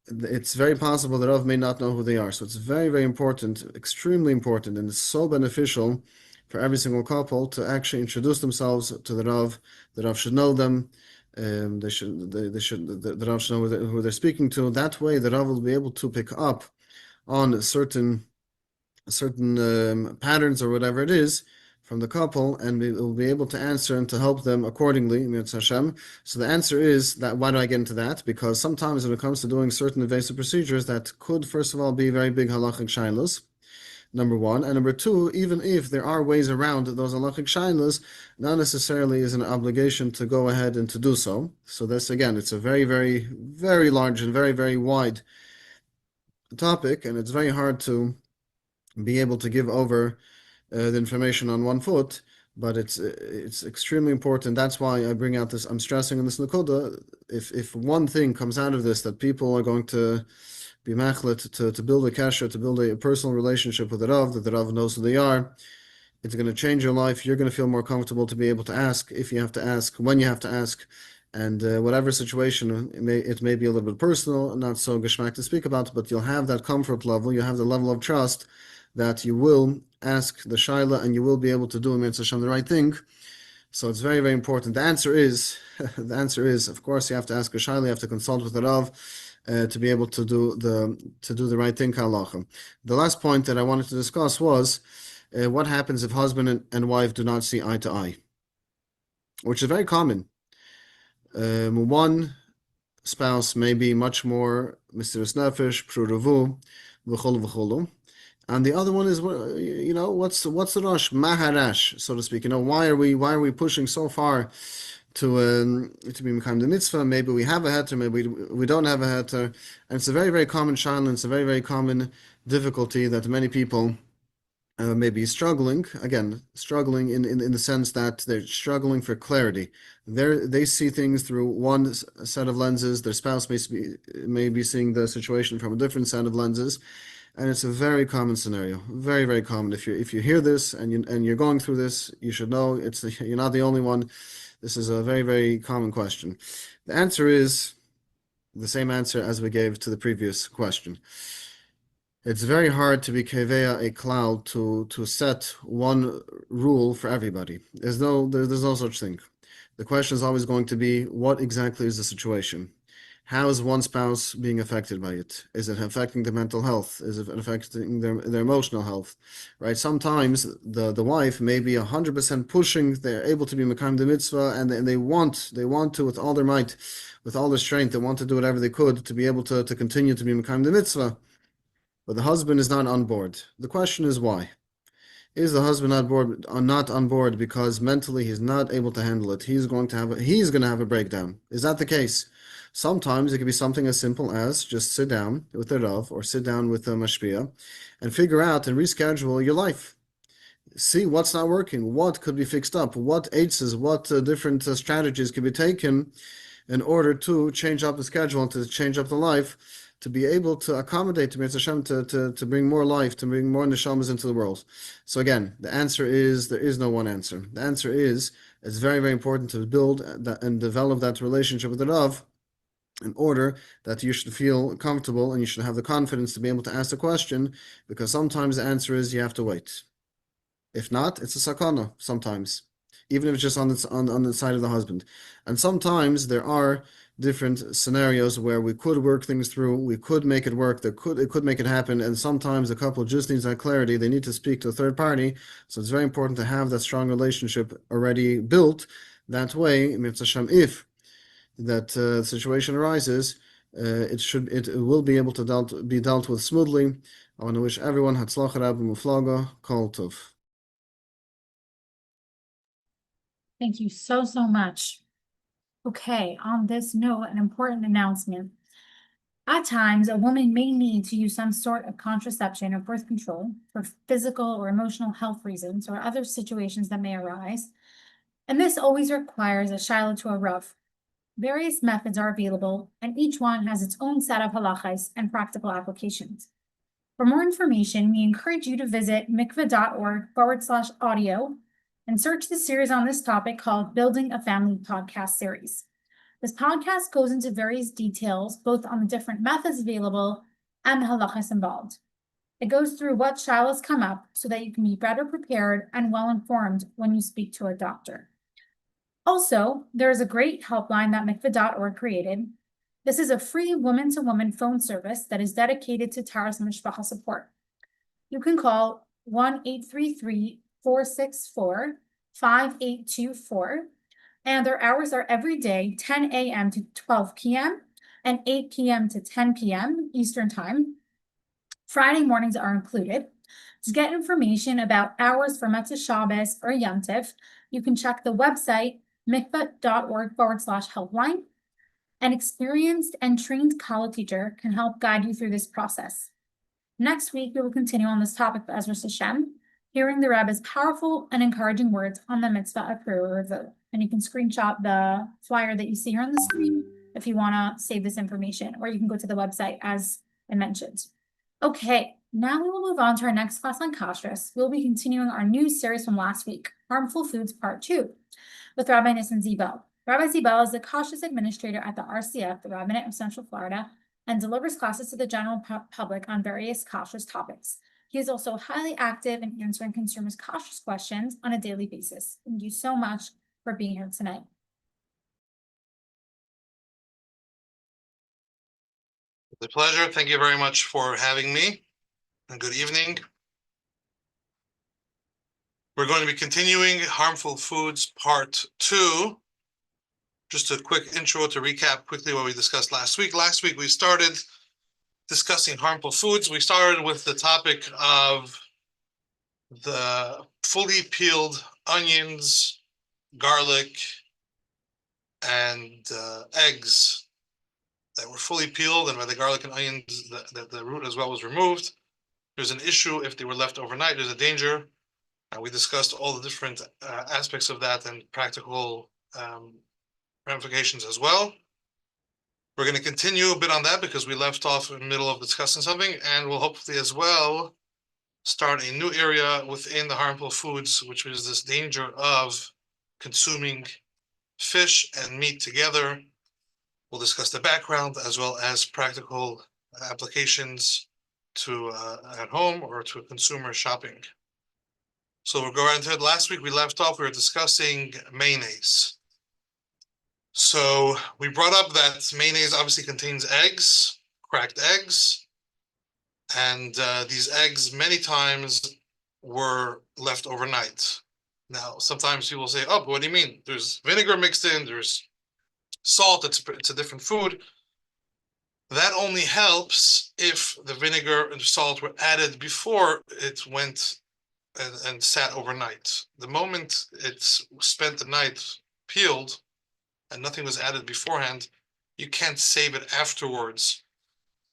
it's very possible the Rav may not know who they are. So it's very important, extremely important, and it's so beneficial for every single couple to actually introduce themselves to the Rav. The Rav should know them. The Rav should know who they're speaking to. That way, the Rav will be able to pick up on certain patterns or whatever it is from the couple, and will be able to answer and to help them accordingly. Hashem. So the answer is that. Why do I get into that? Because sometimes when it comes to doing certain invasive procedures, that could first of all be very big halachic shailos. Number one, and number two, even if there are ways around those halachic shailos, not necessarily is an obligation to go ahead and to do so. So this again, it's a very large and very wide topic, and it's very hard to be able to give over the information on one foot. But it's extremely important. That's why I bring out this. I'm stressing on this nakuda. If one thing comes out of this, that people are going to be machlet to build a kasher, to build a personal relationship with the Rav, that the Rav knows who they are, it's going to change your life. You're going to feel more comfortable to be able to ask, if you have to ask, when you have to ask, and whatever situation, it may be a little bit personal, not so geschmack to speak about, but you'll have that comfort level, you have the level of trust that you will ask the shaila, and you will be able to do the right thing. So it's very important. The answer is, of course, you have to ask a shaila, you have to consult with the Rav, to be able to do the right thing, Kallah. The last point that I wanted to discuss was what happens if husband and wife do not see eye to eye, which is very common. One spouse may be much more Mr. Nefesh, Pruruvu, v'cholu, and the other one is, what's the rush, maharash, so to speak. Why are we pushing so far to be mekayim the mitzvah? Maybe we have a heter, maybe we don't have a heter, and it's a very common shayla, and it's a very common difficulty that many people maybe struggling in the sense that they're struggling for clarity. They see things through one set of lenses. Their spouse may be seeing the situation from a different set of lenses, and it's a very common scenario, very, very common. If you hear this and you're going through this, you should know you're not the only one. This is a very, very common question. The answer is the same answer as we gave to the previous question. It's very hard to be keveya a cloud to set one rule for everybody. There's no such thing. The question is always going to be, what exactly is the situation? How is one spouse being affected by it? Is it affecting their mental health? Is it affecting their emotional health? Right? Sometimes the wife may be 100% pushing. They're able to be mekayim the mitzvah, and they want to with all their might, with all their strength. They want to do whatever they could to be able to continue to be mekayim the mitzvah. But the husband is not on board. The question is why? Is the husband not on board because mentally he's not able to handle it? He's going to have a breakdown. Is that the case? Sometimes it could be something as simple as just sit down with the Rav or sit down with the Mashpia and figure out and reschedule your life. See what's not working, what could be fixed up, what aids, what different strategies could be taken in order to change up the schedule and to change up the life, to be able to accommodate to Hashem, to bring more life, to bring more neshamas into the world. So again, the answer is there is no one answer. The answer is it's very, very important to build and develop that relationship with the Rav in order that you should feel comfortable and you should have the confidence to be able to ask the question, because sometimes the answer is you have to wait. If not, it's a sakana sometimes, even if it's just on the side of the husband. And sometimes there are different scenarios where we could work things through, we could make it work, it could make it happen, and sometimes the couple just needs that clarity. They need to speak to a third party. So it's very important to have that strong relationship already built. That way, if that situation arises, it will be able to be dealt with smoothly. I want to wish everyone Hatzlacha Rabbi Muflaga Kol Tov. Thank you so much. Okay, on this note, an important announcement. At times, a woman may need to use some sort of contraception or birth control for physical or emotional health reasons or other situations that may arise. And this always requires a shailos to a Rav. Various methods are available, and each one has its own set of halachos and applications. For more information, we encourage you to visit mikvah.org/audio and search the series on this topic called Building a Family Podcast Series. This podcast goes into various details, both on the different methods available and the halachos involved. It goes through what shailos come up so that you can be better prepared and well-informed when you speak to a doctor. Also, there is a great helpline that mikvah.org created. This is a free woman-to-woman phone service that is dedicated to Taharas Hamishpacha Support. You can call 1-833-464-5824, and their hours are every day, 10 a.m. to 12 p.m. and 8 p.m. to 10 p.m. Eastern Time. Friday mornings are included. To get information about hours for Muktzah Shabbos or Yom Tov, you can check the website mikvah.org/helpline. An experienced and trained Kallah teacher can help guide you through this process. Next week, we will continue on this topic of Ezras Hashem, hearing the Rebbe's powerful and encouraging words on the mitzvah of Peru. And you can screenshot the flyer that you see here on the screen if you want to save this information, or you can go to the website as I mentioned. Okay, now we will move on to our next class on Kashrus. We'll be continuing our new series from last week, Harmful Foods Part 2, with Rabbi Nissan Zibell. Rabbi Zibell is the Kashrus administrator at the RCF, the Rabbinate of Central Florida, and delivers classes to the general public on various Kashrus topics. He is also highly active in answering consumers' Kashrus questions on a daily basis. Thank you so much for being here tonight. It's a pleasure. Thank you very much for having me, and good evening. We're going to be continuing Harmful Foods Part 2. Just a quick intro to recap quickly what we discussed last week. Last week we started discussing harmful foods. We started with the topic of the fully peeled onions, garlic, and eggs that were fully peeled, and by the garlic and onions, the root as well was removed. There's an issue if they were left overnight. There's a danger. And we discussed all the different aspects of that and practical ramifications as well. We're going to continue a bit on that because we left off in the middle of discussing something, and we'll hopefully as well start a new area within the harmful foods, which is this danger of consuming fish and meat together. We'll discuss the background as well as practical applications to at home or to consumer shopping. So we'll go right into it. Last week we left off, we were discussing mayonnaise. So we brought up that mayonnaise obviously contains eggs, cracked eggs, and these eggs many times were left overnight. Now, sometimes people say, oh, but what do you mean? There's vinegar mixed in, there's salt, it's a different food. That only helps if the vinegar and salt were added before it went and sat overnight. The moment it's spent the night peeled and nothing was added beforehand, you can't save it afterwards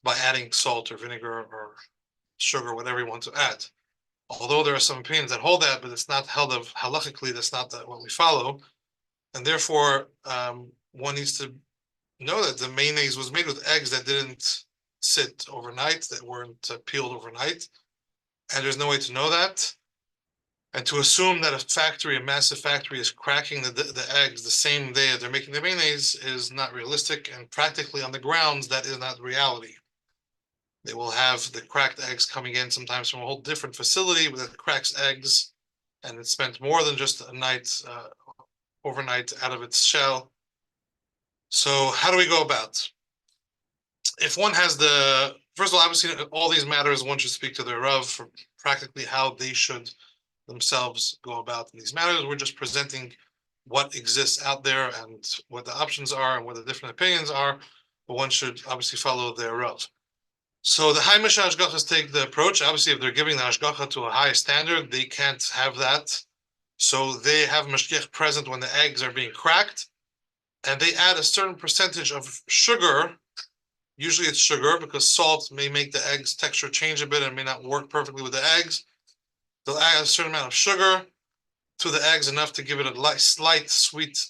by adding salt or vinegar or sugar, whatever you want to add. Although there are some opinions that hold that, but it's not held of halachically, that's not what we follow. And therefore, one needs to know that the mayonnaise was made with eggs that didn't sit overnight, that weren't peeled overnight. And there's no way to know that. And to assume that a massive factory is cracking the eggs the same day that they're making the mayonnaise is not realistic, and practically on the grounds, that is not reality. They will have the cracked eggs coming in sometimes from a whole different facility that cracks eggs, and it's spent more than just a night, overnight out of its shell. So how do we go about? If one has first of all, obviously all these matters, one should speak to their Rav for practically how they should themselves go about in these matters. We're just presenting what exists out there and what the options are and what the different opinions are, but one should obviously follow their Rav. So the high Mishnah Hashgachas take the approach, obviously if they're giving the Hashgacha to a high standard, they can't have that. So they have Mashgiach present when the eggs are being cracked, and they add a certain percentage of sugar. Usually it's sugar because salt may make the eggs texture change a bit and may not work perfectly with the eggs. They'll add a certain amount of sugar to the eggs, enough to give it a slight sweet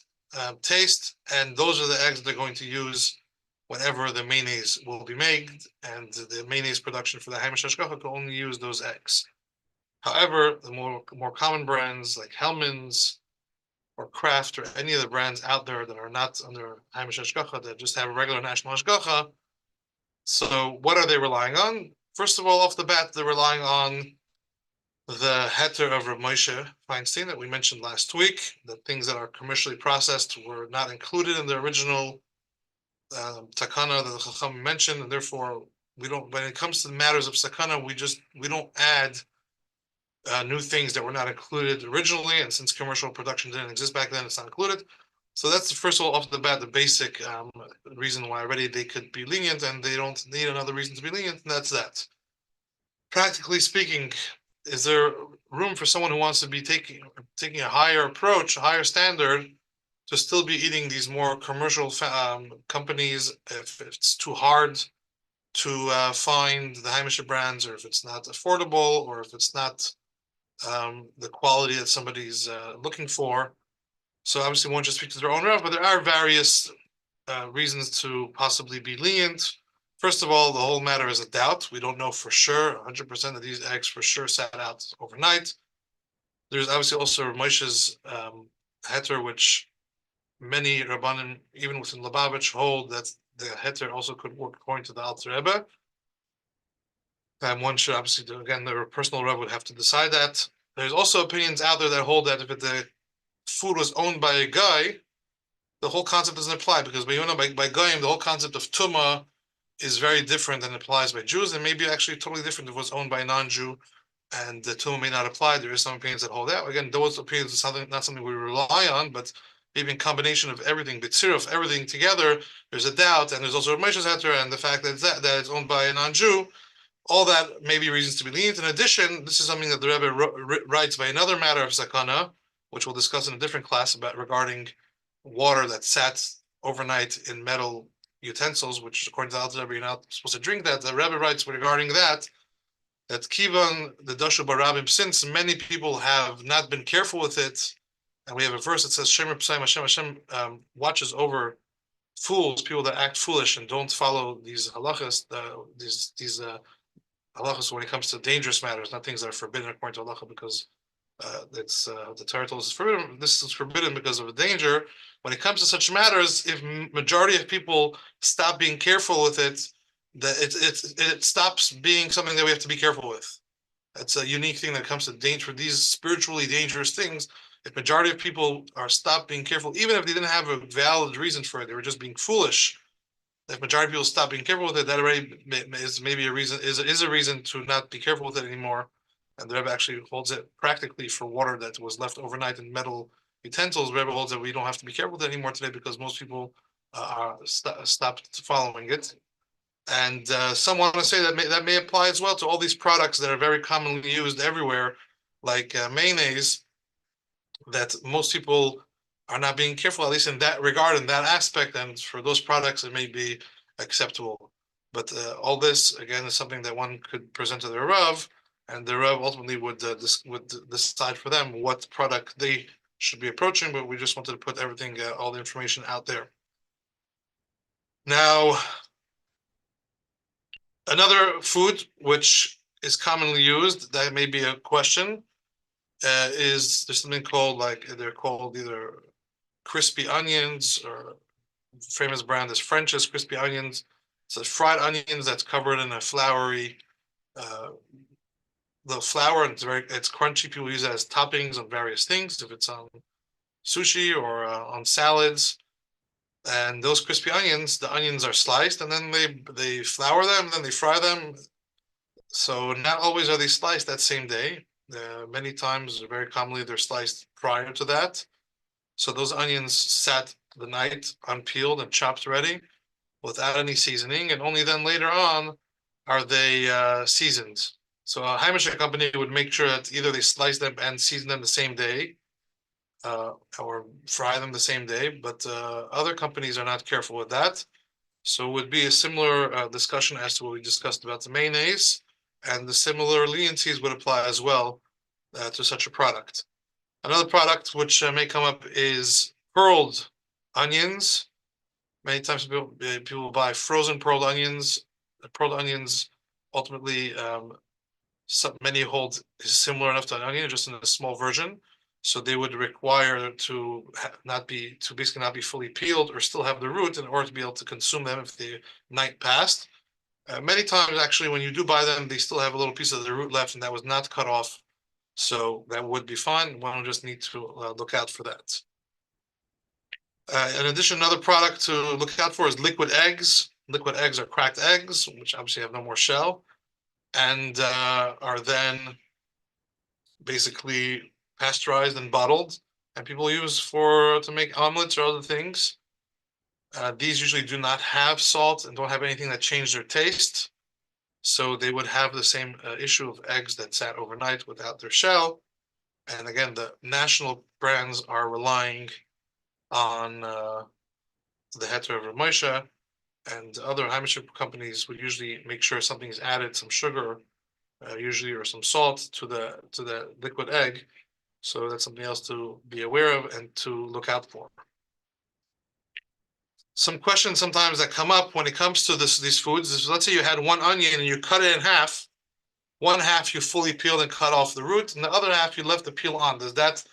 taste. And those are the eggs they're going to use whenever the mayonnaise will be made. And the mayonnaise production for the Hamish Hashgacha can only use those eggs. However, the more common brands like Hellmann's or Kraft or any of the brands out there that are not under Hamish Hashgacha, that just have a regular national Hashgacha. So what are they relying on? First of all, off the bat, they're relying on the heter of Rav Moshe Feinstein that we mentioned last week, that things that are commercially processed were not included in the original takana that the Chacham mentioned, and therefore we don't. When it comes to the matters of sakana, we don't add new things that were not included originally, and since commercial production didn't exist back then, it's not included. So that's first of all off the bat the basic reason why already they could be lenient, and they don't need another reason to be lenient, and that's that. Practically speaking, is there room for someone who wants to be taking a higher approach, a higher standard, to still be eating these more commercial companies if it's too hard to find the Hamish brands, or if it's not affordable, or if it's not the quality that somebody's looking for? So obviously one should speak to their own Rav, but there are various reasons to possibly be lenient. First of all, the whole matter is a doubt. We don't know for sure, 100% of these eggs for sure sat out overnight. There's obviously also Moshe's heter, which many Rabbanim, even within Lubavitch, hold that the heter also could work according to the Alter Rebbe. And one should obviously, again, their personal Rebbe would have to decide that. There's also opinions out there that hold that if the food was owned by a guy, the whole concept doesn't apply, because by Goyim, the whole concept of Tumah is very different than applies by Jews, and maybe actually totally different if it was owned by a non-Jew, and the Tumah may not apply. There is some opinions that hold that. Again, those opinions are not something we rely on, but maybe in combination of everything, B'tziruf, everything together, there's a doubt, and there's also Moshe's heter, and the fact that it's owned by a non-Jew, all that may be reasons to be lenient. In addition, this is something that the Rebbe writes by another matter of sakana, which we'll discuss in a different class regarding water that sat overnight in metal utensils, which according to the Alter Rebbe, you're not supposed to drink that. The Rebbe writes regarding that that Kivan, the Dashu Barabim, since many people have not been careful with it, and we have a verse that says, Shemer P'sayim Hashem watches over fools, people that act foolish and don't follow these halachos, these halachos when it comes to dangerous matters, not things that are forbidden according to halacha, because it's the Torah tells us forbidden. This is forbidden because of a danger. When it comes to such matters, if majority of people stop being careful with it, that it stops being something that we have to be careful with. That's a unique thing that comes to danger. These spiritually dangerous things, if majority of people are stopped being careful, even if they didn't have a valid reason for it, they were just being foolish. If majority of people stop being careful with it, that already is maybe a reason, is a reason to not be careful with it anymore. And the Rebbe actually holds it practically for water that was left overnight in metal utensils. The Rebbe holds that we don't have to be careful with it anymore today because most people are stopped following it. And some want to say that may apply as well to all these products that are very commonly used everywhere, like mayonnaise, that most people are not being careful, at least in that regard, in that aspect. And for those products, it may be acceptable. But all this, again, is something that one could present to the Rav, and the Rav ultimately would decide for them what product they should be approaching. But we just wanted to put everything, all the information out there. Now, another food which is commonly used, that may be a question, is there's something called, like, they're called either crispy onions, or famous brand is French's crispy onions. So fried onions that's covered in a floury, the flour, and it's crunchy. People use it as toppings on various things, if it's on sushi or on salads. And those crispy onions, the onions are sliced, and then they flour them, and then they fry them. So not always are they sliced that same day. Many times, very commonly, they're sliced prior to that. So those onions sat the night unpeeled and chopped ready without any seasoning, and only then later on are they seasoned. So a Hamishpacha company would make sure that either they slice them and season them the same day, or fry them the same day, but other companies are not careful with that. So it would be a similar discussion as to what we discussed about the mayonnaise, and the similar leniencies would apply as well to such a product. Another product which may come up is pearled onions. Many times people buy frozen pearled onions. The pearled onions ultimately, many hold is similar enough to an onion, just in a small version. So they would require to basically not be fully peeled or still have the root in order to be able to consume them if the night passed. Many times, actually, when you do buy them, they still have a little piece of the root left, and that was not cut off. So that would be fine. One will just need to look out for that. In addition, another product to look out for is liquid eggs. Liquid eggs are cracked eggs, which obviously have no more shell, and are then basically pasteurized and bottled, and people use to make omelets or other things. These usually do not have salt and don't have anything that changed their taste. So they would have the same issue of eggs that sat overnight without their shell. And again, the national brands are relying on the heter of Moshe, and other Hamishpacha companies would usually make sure something is added, some sugar, usually, or some salt to the liquid egg. So that's something else to be aware of and to look out for. Some questions sometimes that come up when it comes to these foods is, let's say you had one onion and you cut it in half. One half you fully peeled and cut off the root, and the other half you left the peel on. Does that,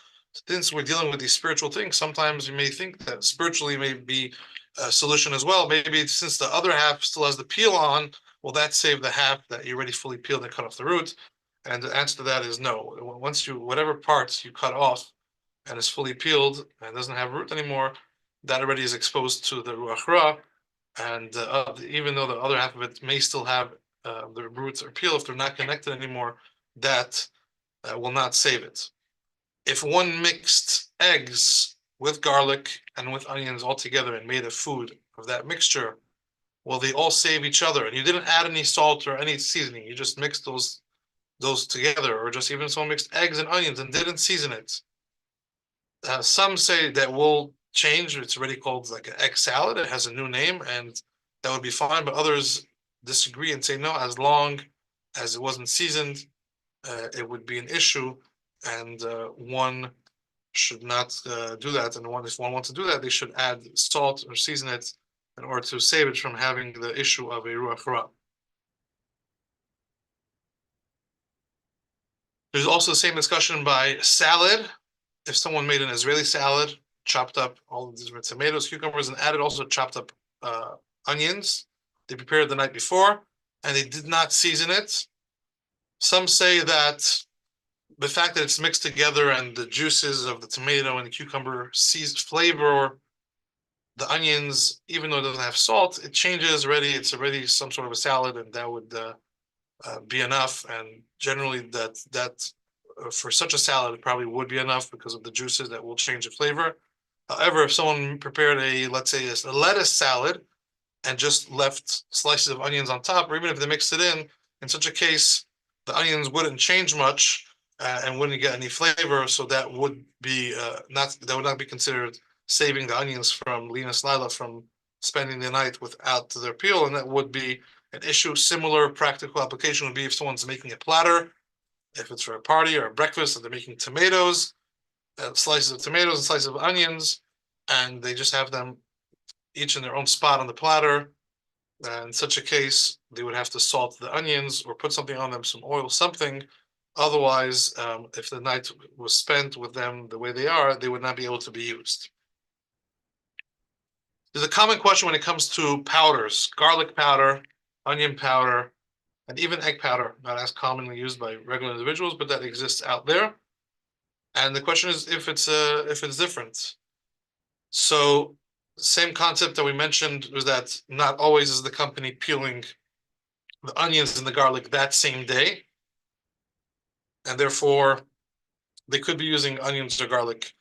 since we're dealing with these spiritual things, sometimes you may think that spiritually may be a solution as well. Maybe since the other half still has the peel on, will that save the half that you already fully peeled and cut off the root? And the answer to that is no. Once whatever parts you cut off and is fully peeled and doesn't have root anymore, that already is exposed to the Ruach Ra, and even though the other half of it may still have the roots or peel, if they're not connected anymore, that will not save it. If one mixed eggs with garlic and with onions all together and made a food of that mixture, will they all save each other? And you didn't add any salt or any seasoning, you just mixed those together, or just even someone mixed eggs and onions and didn't season it. Some say that will change. It's already called like an egg salad. It has a new name, and that would be fine. But others disagree and say no, as long as it wasn't seasoned, it would be an issue, and one should not do that. And if one wants to do that, they should add salt or season it in order to save it from having the issue of a ruach ra. There's also the same discussion by salad. If someone made an Israeli salad, chopped up all of these tomatoes, cucumbers, and added also chopped up onions, they prepared the night before, and they did not season it. Some say that the fact that it's mixed together and the juices of the tomato and the cucumber flavor the onions, even though it doesn't have salt, it changes already. It's already some sort of a salad, and that would be enough. And generally, that for such a salad, it probably would be enough because of the juices that will change the flavor. However, if someone prepared let's say a lettuce salad and just left slices of onions on top, or even if they mixed it in such a case, the onions wouldn't change much and wouldn't get any flavor. So that would be not be considered saving the onions from Linus Lila from spending the night without their peel, and that would be an issue. Similar practical application would be if someone's making a platter, if it's for a party or a breakfast, and they're making tomatoes, slices of tomatoes and slices of onions, and they just have them each in their own spot on the platter. And in such a case, they would have to salt the onions or put something on them, some oil, something. Otherwise, if the night was spent with them the way they are, they would not be able to be used. There's a common question when it comes to powders: garlic powder, onion powder, and even egg powder, not as commonly used by regular individuals, but that exists out there. And the question is if it's different. So same concept that we mentioned was that not always is the company peeling the onions and the garlic that same day, and therefore they could be using onions or garlic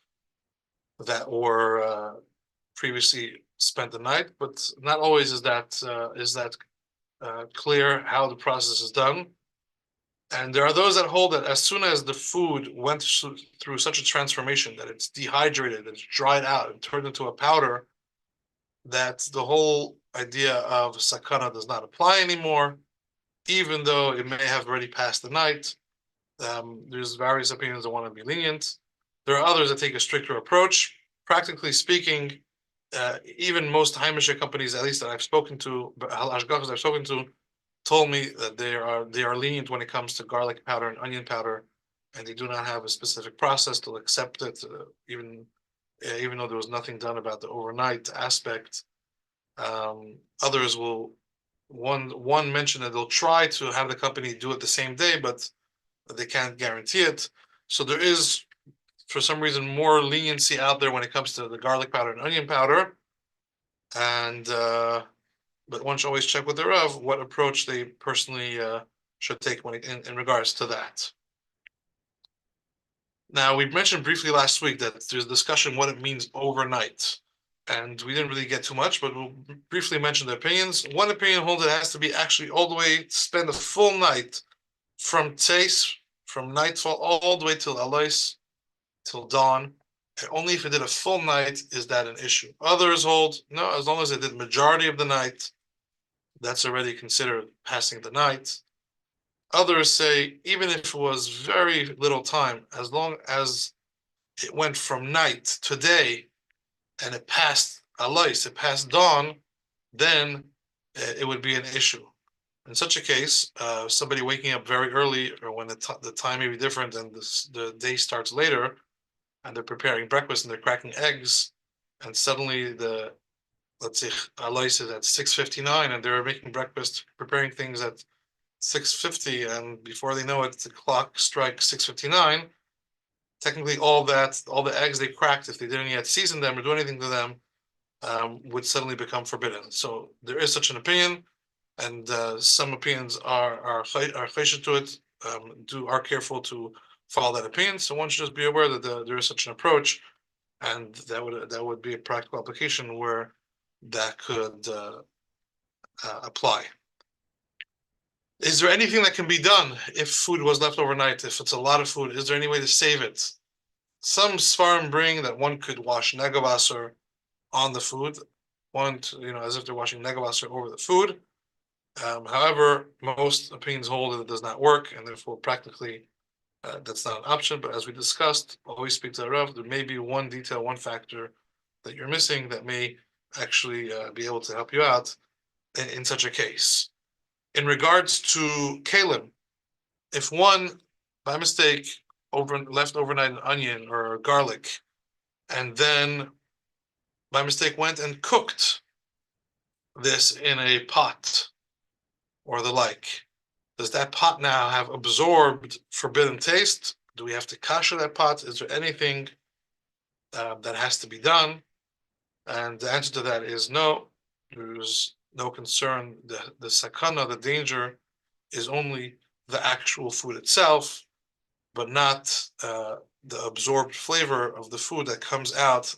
that were previously spent the night, but not always is that clear how the process is done. And there are those that hold that as soon as the food went through such a transformation that it's dehydrated, it's dried out and turned into a powder, that the whole idea of sakana does not apply anymore, even though it may have already passed the night. There's various opinions that want to be lenient. There are others that take a stricter approach. Practically speaking, even most Heimische companies, at least that I've spoken to, hashgachas I've spoken to, told me that they are lenient when it comes to garlic powder and onion powder, and they do not have a specific process to accept it, even though there was nothing done about the overnight aspect. Others will one mention that they'll try to have the company do it the same day, but they can't guarantee it. So there is, for some reason, more leniency out there when it comes to the garlic powder and onion powder, and but one should always check with the Rav what approach they personally should take in regards to that. Now, we mentioned briefly last week that there's discussion what it means overnight, and we didn't really get too much, but we'll briefly mention the opinions. One opinion holds it has to be actually all the way, spend a full night from nightfall all the way till Alois, till dawn. And only if it did a full night is that an issue. Others hold, no, as long as it did majority of the night, that's already considered passing the night. Others say, even if it was very little time, as long as it went from night to day and it passed Alois, it passed dawn, then it would be an issue. In such a case, somebody waking up very early, or when the time may be different and the day starts later, and they're preparing breakfast and they're cracking eggs, and suddenly let's say Alois is at 6:59 and they're making breakfast, preparing things at 6:50, and before they know it, the clock strikes 6:59. Technically, all the eggs they cracked, if they didn't yet season them or do anything to them, would suddenly become forbidden. So there is such an opinion, and some opinions are chesed to it, are careful to follow that opinion. So one should just be aware that there is such an approach, and that would be a practical application where that could apply. Is there anything that can be done if food was left overnight? If it's a lot of food, is there any way to save it? Some svarim bring that one could wash negavasser on the food, as if they're washing negavasser over the food. However, most opinions hold that it does not work, and therefore practically that's not an option. But as we discussed, always speak to the Rav. There may be one detail, one factor that you're missing that may actually be able to help you out in such a case. In regards to kalim, if one by mistake left overnight an onion or garlic, and then by mistake went and cooked this in a pot or the like, does that pot now have absorbed forbidden taste? Do we have to kasher that pot? Is there anything that has to be done? And the answer to that is no. There's no concern. The sakana, the danger, is only the actual food itself, but not the absorbed flavor of the food that comes out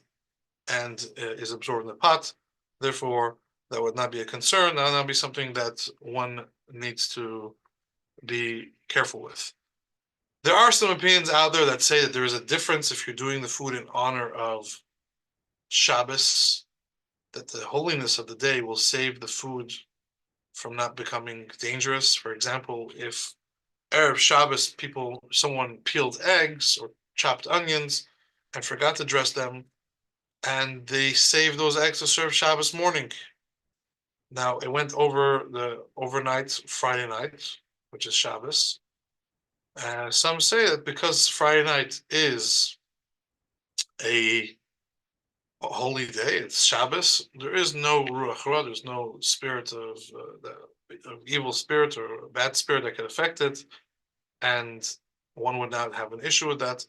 and is absorbed in the pot. Therefore, that would not be a concern. That would not be something that one needs to be careful with. There are some opinions out there that say that there is a difference if you're doing the food in honor of Shabbos, that the holiness of the day will save the food from not becoming dangerous. For example, if Erev Shabbos someone peeled eggs or chopped onions and forgot to dress them, and they saved those eggs to serve Shabbos morning. Now it went over the overnight Friday night, which is Shabbos. Some say that because Friday night is a holy day, it's Shabbos, there is no ruach ra, there's no spirit of evil spirit or bad spirit that could affect it, and one would not have an issue with that.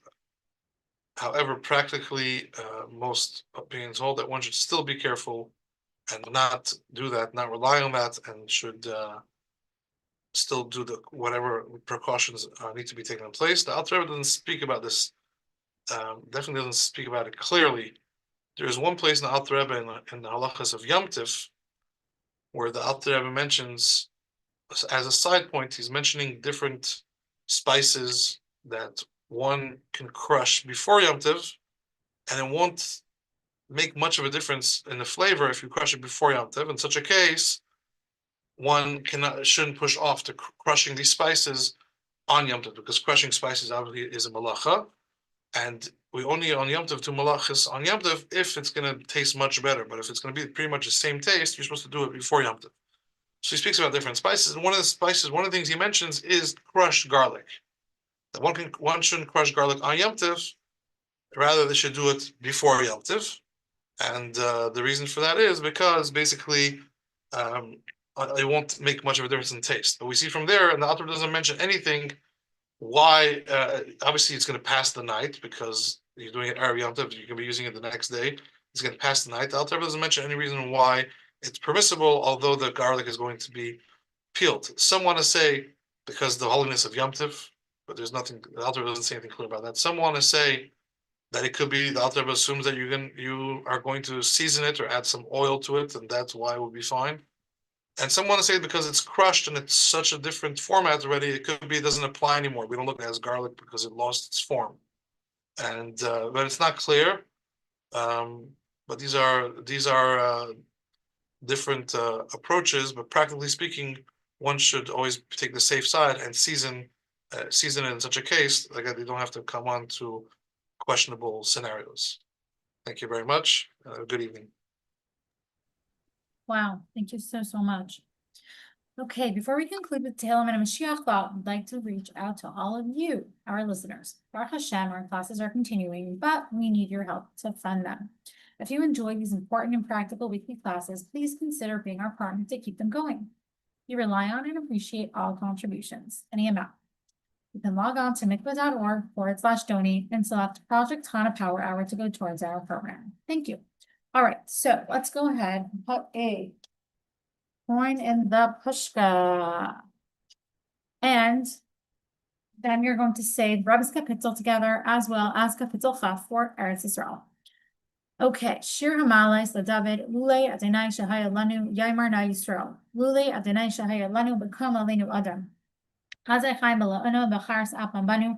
However, practically, most opinions hold that one should still be careful and not do that, not rely on that, and should still do whatever precautions need to be taken in place. The Alter Rebbe doesn't speak about this, definitely doesn't speak about it clearly. There is one place in the Alter Rebbe in the halachos of Yom Tiv where the Alter Rebbe mentions, as a side point, he's mentioning different spices that one can crush before Yom Tiv, and it won't make much of a difference in the flavor if you crush it before Yom Tiv. In such a case, one shouldn't push off to crushing these spices on Yom Tov, because crushing spices obviously is a malacha, and we only on Yom Tov do malachas on Yom Tov if it's going to taste much better. But if it's going to be pretty much the same taste, you're supposed to do it before Yom Tov. So he speaks about different spices, and one of the things he mentions is crushed garlic. That one shouldn't crush garlic on Yom Tov, rather they should do it before Yom Tov. And the reason for that is because basically it won't make much of a difference in taste. But we see from there, and the author doesn't mention anything why. Obviously, it's going to pass the night because you're doing it Erev Yom Tov. You can be using it the next day. It's going to pass the night. The author doesn't mention any reason why it's permissible, although the garlic is going to be peeled. Some want to say because the holiness of Yom Tov, but there's nothing. The author doesn't say anything clear about that. Some want to say that it could be the Alter Rebbe assumes that you are going to season it or add some oil to it, and that's why it would be fine. And some want to say because it's crushed and it's such a different format already, it could be it doesn't apply anymore. We don't look at it as garlic because it lost its form. And but it's not clear. But these are different approaches. But practically speaking, one should always take the safe side and season it in such a case. Like they don't have to come on to questionable scenarios. Thank you very much. Good evening. Wow, thank you so much. Okay, before we conclude with Tehillim and Mashiach Law, I'd like to reach out to all of you, our listeners. Baruch Hashem, our classes are continuing, but we need your help to fund them. If you enjoy these important and practical weekly classes, please consider being our partner to keep them going. We rely on and appreciate all contributions, any amount. You can log on to mikvah.org/donate and select Project Chana Power Hour to go towards our program. Thank you. All right, so let's go ahead and put a coin in the pushka. And then you're going to say Rebbe's Kapitel together as well as Kapitel Chaf for Eretz Yisrael. Okay, Shir Hamalais LaDavid, Lule Adonai Shahaya Lanu, Yaimar Na Yisrael, Lule Adonai Shahaya Lanu, Bekam Alenu Adam. Azai Chaim B'La'anu, B'Charas Apam Banu,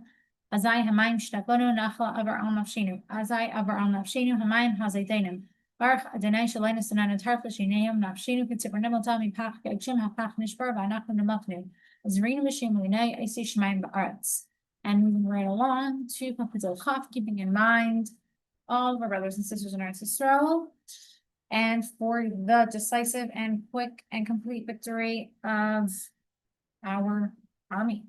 Azai Hamayim Shtaklanu, Nachla Avar Al Nafshenu, Azai Avar Al Nafshenu, Hamayim Hazai Dainim, Baruch Adonai Shalom Sanan Tarfa Shinayim Nafshinu Kitzur Nimel Tami Pach Gagshim HaPach Nishbar V'Anachnu Nemachnu Azrinu Mishim Lunay Isi Shemaim Ba'aretz. And moving right along to Kapitel Chaf, keeping in mind all of our brothers and sisters in Eretz Yisrael, and for the decisive and quick and complete victory of our army.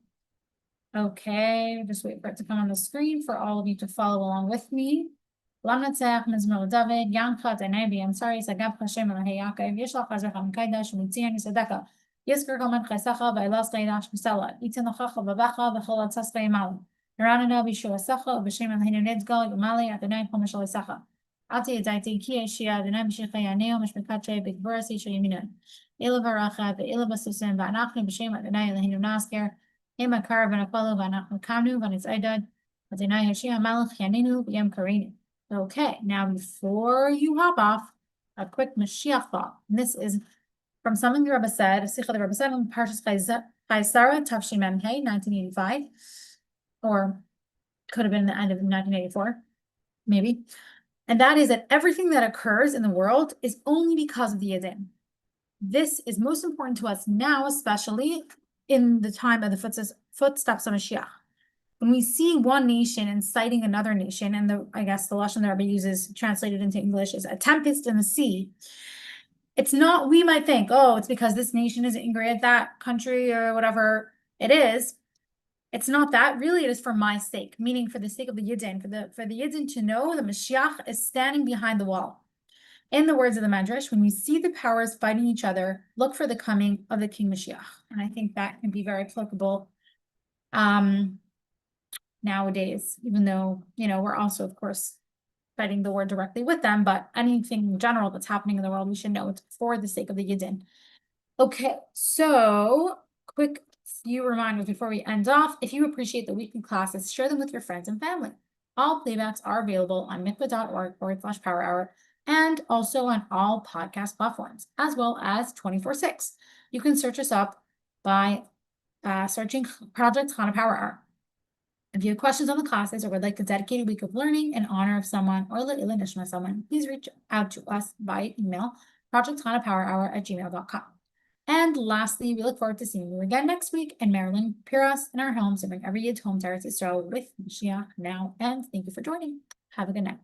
Okay, just wait for it to come on the screen for all of you to follow along with me. Lamnatzach Mizmor David, Yamcha Denebi, I'm sorry, Sagab Hashem Elohei Yaakov, Yishlach Hazracham Kaidash, Mitzian Yisadeka, Yisker Kalman Chaisacha, Vailas Gaidash Misela, Itin Lachacha, Babacha, Vacholat Sasva Yamal, Yeranana Bishua Sacha, B'Shem Elohenu Nedzgal, Yamali, Adonai Pomashal Sacha, Ati Adaiti Ki Shia, Adonai B'Shecha Yaneo, Mishmekatre, Big Burasi, Shayiminan, Ila Varacha, the Ila Basusim, Vanachnu, B'Shem Adonai Elohenu Nasker, Ema Kar, Vanapalo, Vanachnu Kamnu, Vanis Aidad, Adonai Hashia Malach, Yaninu, Yam Karinu. Okay, now before you hop off, a quick Mashiach thought. And this is from something the Rebbe said, a Sikha the Rebbe said on Parshas Chaisara, Tavshin Mem Hey, 1985, or could have been the end of 1984, maybe. And that is that everything that occurs in the world is only because of the Yidden. This is most important to us now, especially in the time of the footsteps of Mashiach. When we see one nation inciting another nation, and I guess the lashon the Rebbe uses translated into English is a tempest in the sea. It's not, we might think, oh, it's because this nation is angry at that country or whatever it is. It's not that. Really, it is for my sake, meaning for the sake of the Yidden, for the Yidden to know the Mashiach is standing behind the wall. In the words of the Medrash, when you see the powers fighting each other, look for the coming of the King Mashiach. And I think that can be very applicable nowadays, even though, we're also, of course, fighting the war directly with them, but anything in general that's happening in the world, we should know it's for the sake of the Yidden. Okay, so quick few reminders before we end off. If you appreciate the weekly classes, share them with your friends and family. All playbacks are available on mikvah.org/power hour and also on all podcast platforms, as well as 24/6. You can search us up by searching Project Chana Power Hour. If you have questions on the classes or would like to dedicate a week of learning in honor of someone or le'ilui nishma someone, please reach out to us via email, projectchanapowerhour@gmail.com. And lastly, we look forward to seeing you again next week in Maryland, Piras, in our homes, and bring every Yid home to Eretz Yisrael with Mashiach now. And thank you for joining. Have a good night.